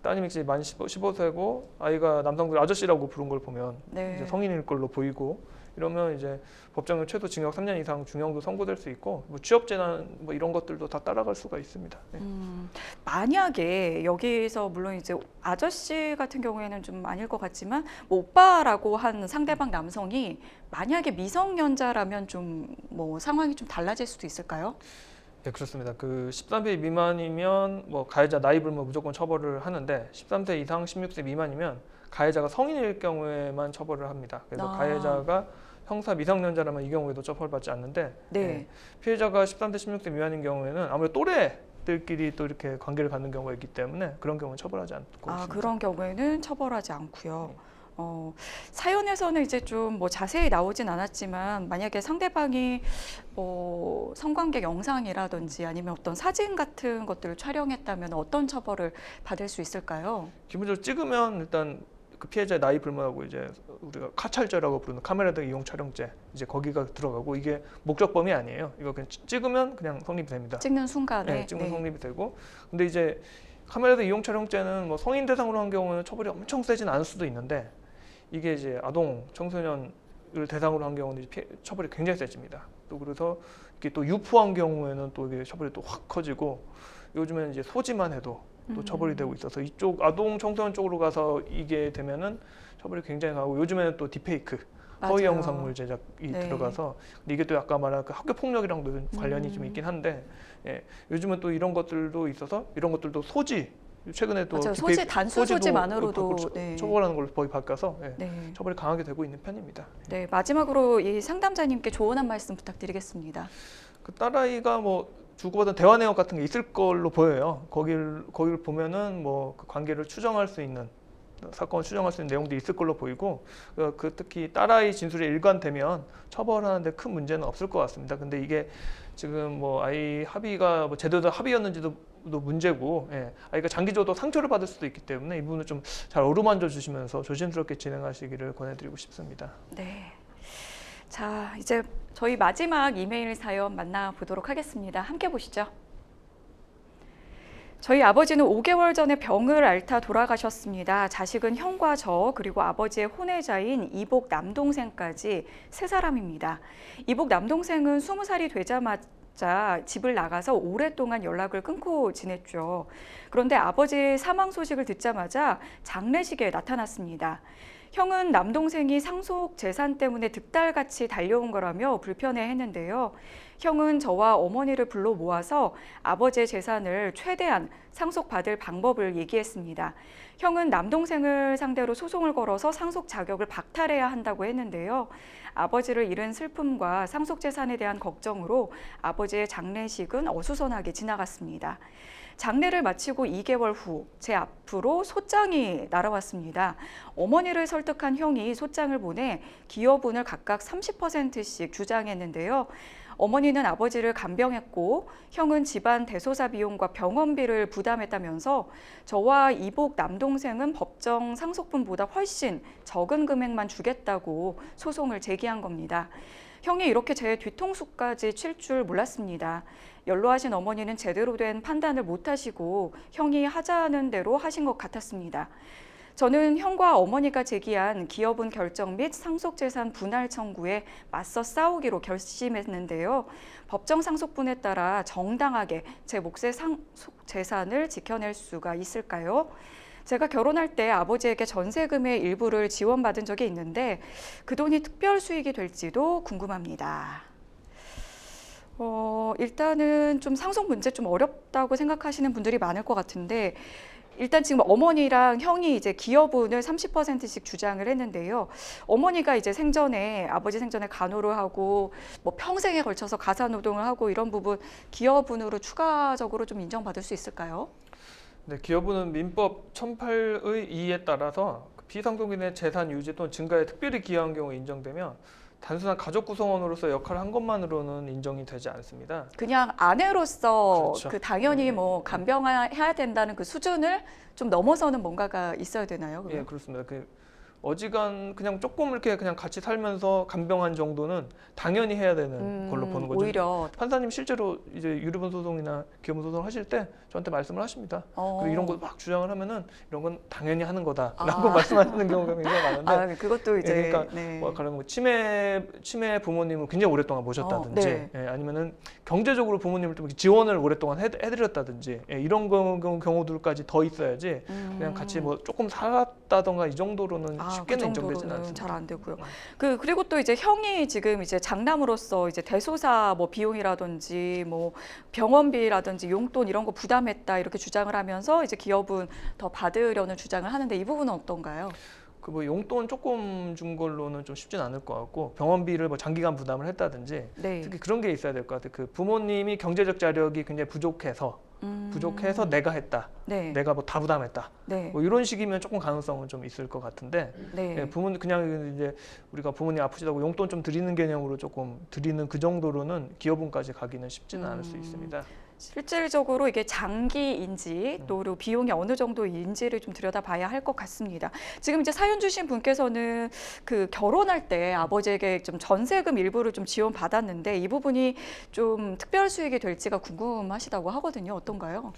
따님이 이제 만 15세고 아이가 남성들 아저씨라고 부른 걸 보면 네. 이제 성인일 걸로 보이고 이러면 이제 법정은 최소 징역 3년 이상 중형도 선고될 수 있고 뭐 취업재난 뭐 이런 것들도 다 따라갈 수가 있습니다. 예. 만약에 여기서 물론 이제 아저씨 같은 경우에는 좀 아닐 것 같지만 뭐 오빠라고 한 상대방 남성이 만약에 미성년자라면 좀 뭐 상황이 좀 달라질 수도 있을까요? 네, 그렇습니다. 그 13세 미만이면 뭐 가해자 나이 불문 무조건 처벌을 하는데 13세 이상 16세 미만이면 가해자가 성인일 경우에만 처벌을 합니다. 그래서 가해자가 형사 미성년자라면 이 경우에도 처벌받지 않는데 네. 예, 피해자가 13세 16세 미만인 경우에는 아무래도 또래들끼리 또 이렇게 관계를 갖는 경우가 있기 때문에 그런 경우는 처벌하지 않고 있습니다. 그런 경우에는 처벌하지 않고요. 사연에서는 이제 좀 뭐 자세히 나오진 않았지만 만약에 상대방이 뭐 성관계 영상이라든지 아니면 어떤 사진 같은 것들을 촬영했다면 어떤 처벌을 받을 수 있을까요? 기본적으로 찍으면 일단 그 피해자의 나이 불문하고 이제 우리가 카찰죄라고 부르는 카메라 등 이용 촬영죄 이제 거기가 들어가고 이게 목적범이 아니에요. 이거 그냥 찍으면 그냥 성립이 됩니다. 찍는 순간에 네, 찍으면 성립이 되고 근데 이제 카메라 등 이용 촬영죄는 뭐 성인 대상으로 한 경우는 처벌이 엄청 세진 않을 수도 있는데 이게 이제 아동 청소년을 대상으로 한 경우는 처벌이 굉장히 세집니다. 또 그래서 이게 또 유포한 경우에는 또 이게 처벌이 또 확 커지고 요즘에는 이제 소지만 해도 또 처벌이 되고 있어서 이쪽 아동 청소년 쪽으로 가서 이게 되면은 처벌이 굉장히 강하고 요즘에는 또 딥페이크 허위 맞아요. 영상물 제작이 네. 들어가서 근데 이게 또 아까 말한 그 학교 폭력이랑도 관련이 좀 있긴 한데 예, 요즘은 또 이런 것들도 있어서 이런 것들도 소지 최근에 또 맞아요. 소지 단순 소지만으로도 네. 처벌하는 걸로 거의 바뀌어서 예, 네. 처벌이 강하게 되고 있는 편입니다. 네, 마지막으로 이 상담자님께 조언 한 말씀 부탁드리겠습니다. 그 딸아이가 뭐 주고받은 대화 내용 같은 게 있을 걸로 보여요. 거기를 보면은 뭐 그 관계를 추정할 수 있는 사건을 추정할 수 있는 내용도 있을 걸로 보이고 그 특히 딸아이 진술이 일관되면 처벌하는데 큰 문제는 없을 것 같습니다. 근데 이게 지금 뭐 아이 합의가 뭐 제대로 된 합의였는지도 문제고 예, 아이가 장기적으로 상처를 받을 수도 있기 때문에 이 부분을 좀 잘 어루만져 주시면서 조심스럽게 진행하시기를 권해드리고 싶습니다. 네. 자, 이제 저희 마지막 이메일 사연 만나보도록 하겠습니다. 함께 보시죠. 저희 아버지는 5개월 전에 병을 앓다 돌아가셨습니다. 자식은 형과 저 그리고 아버지의 혼외자인 이복 남동생까지 3사람입니다. 이복 남동생은 20살이 되자마자 집을 나가서 오랫동안 연락을 끊고 지냈죠. 그런데 아버지 사망 소식을 듣자마자 장례식에 나타났습니다. 형은 남동생이 상속 재산 때문에 득달같이 달려온 거라며 불편해했는데요. 형은 저와 어머니를 불러 모아서 아버지의 재산을 최대한 상속받을 방법을 얘기했습니다. 형은 남동생을 상대로 소송을 걸어서 상속 자격을 박탈해야 한다고 했는데요. 아버지를 잃은 슬픔과 상속 재산에 대한 걱정으로 아버지의 장례식은 어수선하게 지나갔습니다. 장례를 마치고 2개월 후 제 앞으로 소장이 날아왔습니다. 어머니를 설득한 형이 소장을 보내 기여분을 각각 30%씩 주장했는데요. 어머니는 아버지를 간병했고 형은 집안 대소사 비용과 병원비를 부담했다면서 저와 이복 남동생은 법정 상속분보다 훨씬 적은 금액만 주겠다고 소송을 제기한 겁니다. 형이 이렇게 제 뒤통수까지 칠 줄 몰랐습니다. 연로하신 어머니는 제대로 된 판단을 못하시고 형이 하자는 대로 하신 것 같았습니다. 저는 형과 어머니가 제기한 기여분 결정 및 상속재산 분할 청구에 맞서 싸우기로 결심했는데요. 법정 상속분에 따라 정당하게 제 몫의 상속재산을 지켜낼 수가 있을까요? 제가 결혼할 때 아버지에게 전세금의 일부를 지원받은 적이 있는데 그 돈이 특별 수익이 될지도 궁금합니다. 일단은 좀 상속 문제 좀 어렵다고 생각하시는 분들이 많을 것 같은데 일단 지금 어머니랑 형이 이제 기여분을 30%씩 주장을 했는데요. 어머니가 이제 생전에 아버지 생전에 간호를 하고 뭐 평생에 걸쳐서 가사노동을 하고 이런 부분 기여분으로 추가적으로 좀 인정받을 수 있을까요? 네, 기여분은 민법 1008의 2에 따라서 피상속인의 재산 유지 또는 증가에 특별히 기여한 경우 인정되면 단순한 가족 구성원으로서 역할을 한 것만으로는 인정이 되지 않습니다. 그냥 아내로서 그렇죠. 그 당연히 뭐 간병해야 된다는 그 수준을 좀 넘어서는 뭔가가 있어야 되나요? 그럼? 예, 그렇습니다. 어지간 그냥 조금 이렇게 그냥 같이 살면서 간병한 정도는 당연히 해야 되는 걸로 보는 거죠. 오히려 판사님 실제로 이제 유류분 소송이나 기여분 소송 하실 때 저한테 말씀을 하십니다. 그리고 이런 거 막 주장을 하면은 이런 건 당연히 하는 거다라고 말씀하시는 경우가 굉장히 많은데. 그것도 이제 그러니까 네. 뭐 가령 치매 부모님을 굉장히 오랫동안 모셨다든지, 네. 아니면은 경제적으로 부모님을 좀 지원을 오랫동안 해드렸다든지, 이런 경우들까지 더 있어야지 그냥 같이 뭐 조금 살았다던가 이 정도로는 쉽게는 인정되지는 않습니다. 잘 안 되고요. 그리고 또 이제 형이 지금 이제 장남으로서 이제 대소사 뭐 비용이라든지 뭐 병원비라든지 용돈 이런 거 부담했다 이렇게 주장을 하면서 이제 기여분 더 받으려는 주장을 하는데 이 부분은 어떤가요? 뭐 용돈 조금 준 걸로는 좀 쉽진 않을 것 같고 병원비를 뭐 장기간 부담을 했다든지 네. 특히 그런 게 있어야 될 것 같아요. 그 부모님이 경제적 자력이 굉장히 부족해서 내가 했다. 네. 내가 뭐 다 부담했다. 네. 뭐 이런 식이면 조금 가능성은 좀 있을 것 같은데 네. 부모님 그냥 이제 우리가 부모님 아프시다고 용돈 좀 드리는 개념으로 조금 드리는 그 정도로는 기여분까지 가기는 쉽지는 않을 수 있습니다. 실질적으로 이게 장기인지 또 그리고 비용이 어느 정도인지를 좀 들여다봐야 할 것 같습니다. 지금 이제 사연 주신 분께서는 그 결혼할 때 아버지에게 좀 전세금 일부를 좀 지원받았는데 이 부분이 좀 특별 수익이 될지가 궁금하시다고 하거든요. 어떤가요?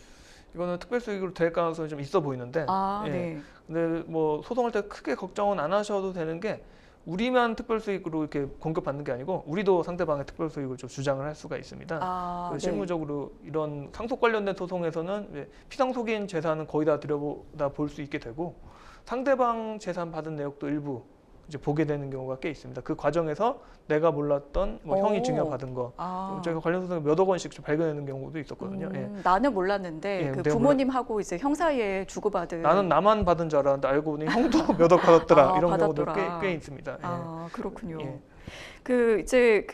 이거는 특별 수익으로 될 가능성이 좀 있어 보이는데 네. 근데 뭐 소송할 때 크게 걱정은 안 하셔도 되는 게 우리만 특별 수익으로 이렇게 공급받는 게 아니고 우리도 상대방의 특별 수익을 좀 주장을 할 수가 있습니다. 네. 실무적으로 이런 상속 관련된 소송에서는 피상속인 재산은 거의 다 들여다 볼 수 있게 되고 상대방 재산 받은 내역도 일부 이제 보게 되는 경우가 꽤 있습니다. 그 과정에서 내가 몰랐던 뭐 형이 증여받은 거 저희가 관련 소송에 몇억 원씩 좀 발견되는 경우도 있었거든요. 나는 몰랐는데 그 부모님하고 이제 형 사이에 주고받은 나는 나만 받은 줄 알았는데 알고 보니 형도 몇 억 받았더라 이런 경우도 꽤 있습니다. 그렇군요. 이제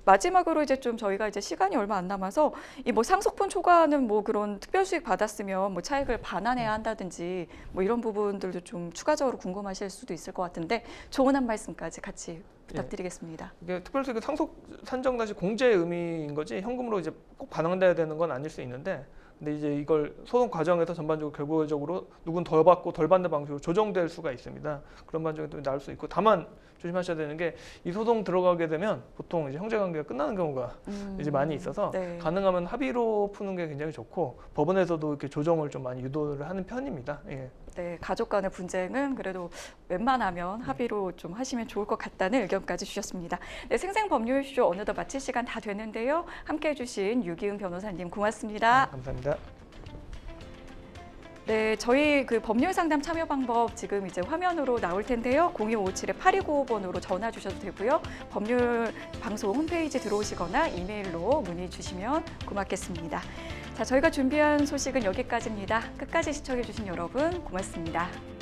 마지막으로 이제 좀 저희가 이제 시간이 얼마 안 남아서 이 뭐 상속분 초과하는 뭐 그런 특별 수익 받았으면 뭐 차익을 반환해야 한다든지 뭐 이런 부분들도 좀 추가적으로 궁금하실 수도 있을 것 같은데 조언 한 말씀까지 같이 부탁드리겠습니다. 이게 특별 수익은 상속 산정 당시 공제의 의미인 거지 현금으로 이제 꼭 반환돼야 되는 건 아닐 수 있는데 근데 이제 이걸 소송 과정에서 전반적으로 결과적으로 누군 덜 받고 덜 받는 방식으로 조정될 수가 있습니다. 그런 반정이 또 나올 수 있고 다만 조심하셔야 되는 게 이 소송 들어가게 되면 보통 이제 형제 관계가 끝나는 경우가 이제 많이 있어서 가능하면 합의로 푸는 게 굉장히 좋고 법원에서도 이렇게 조정을 좀 많이 유도를 하는 편입니다. 네, 가족 간의 분쟁은 그래도 웬만하면 합의로 좀 하시면 좋을 것 같다는 의견까지 주셨습니다. 네, 생생법률쇼 어느덧 마칠 시간 다 됐는데요. 함께해 주신 유기훈 변호사님 고맙습니다. 감사합니다. 네, 저희 그 법률 상담 참여 방법 지금 이제 화면으로 나올 텐데요. 0257-8295번으로 전화 주셔도 되고요. 법률 방송 홈페이지 들어오시거나 이메일로 문의 주시면 고맙겠습니다. 자, 저희가 준비한 소식은 여기까지입니다. 끝까지 시청해 주신 여러분 고맙습니다.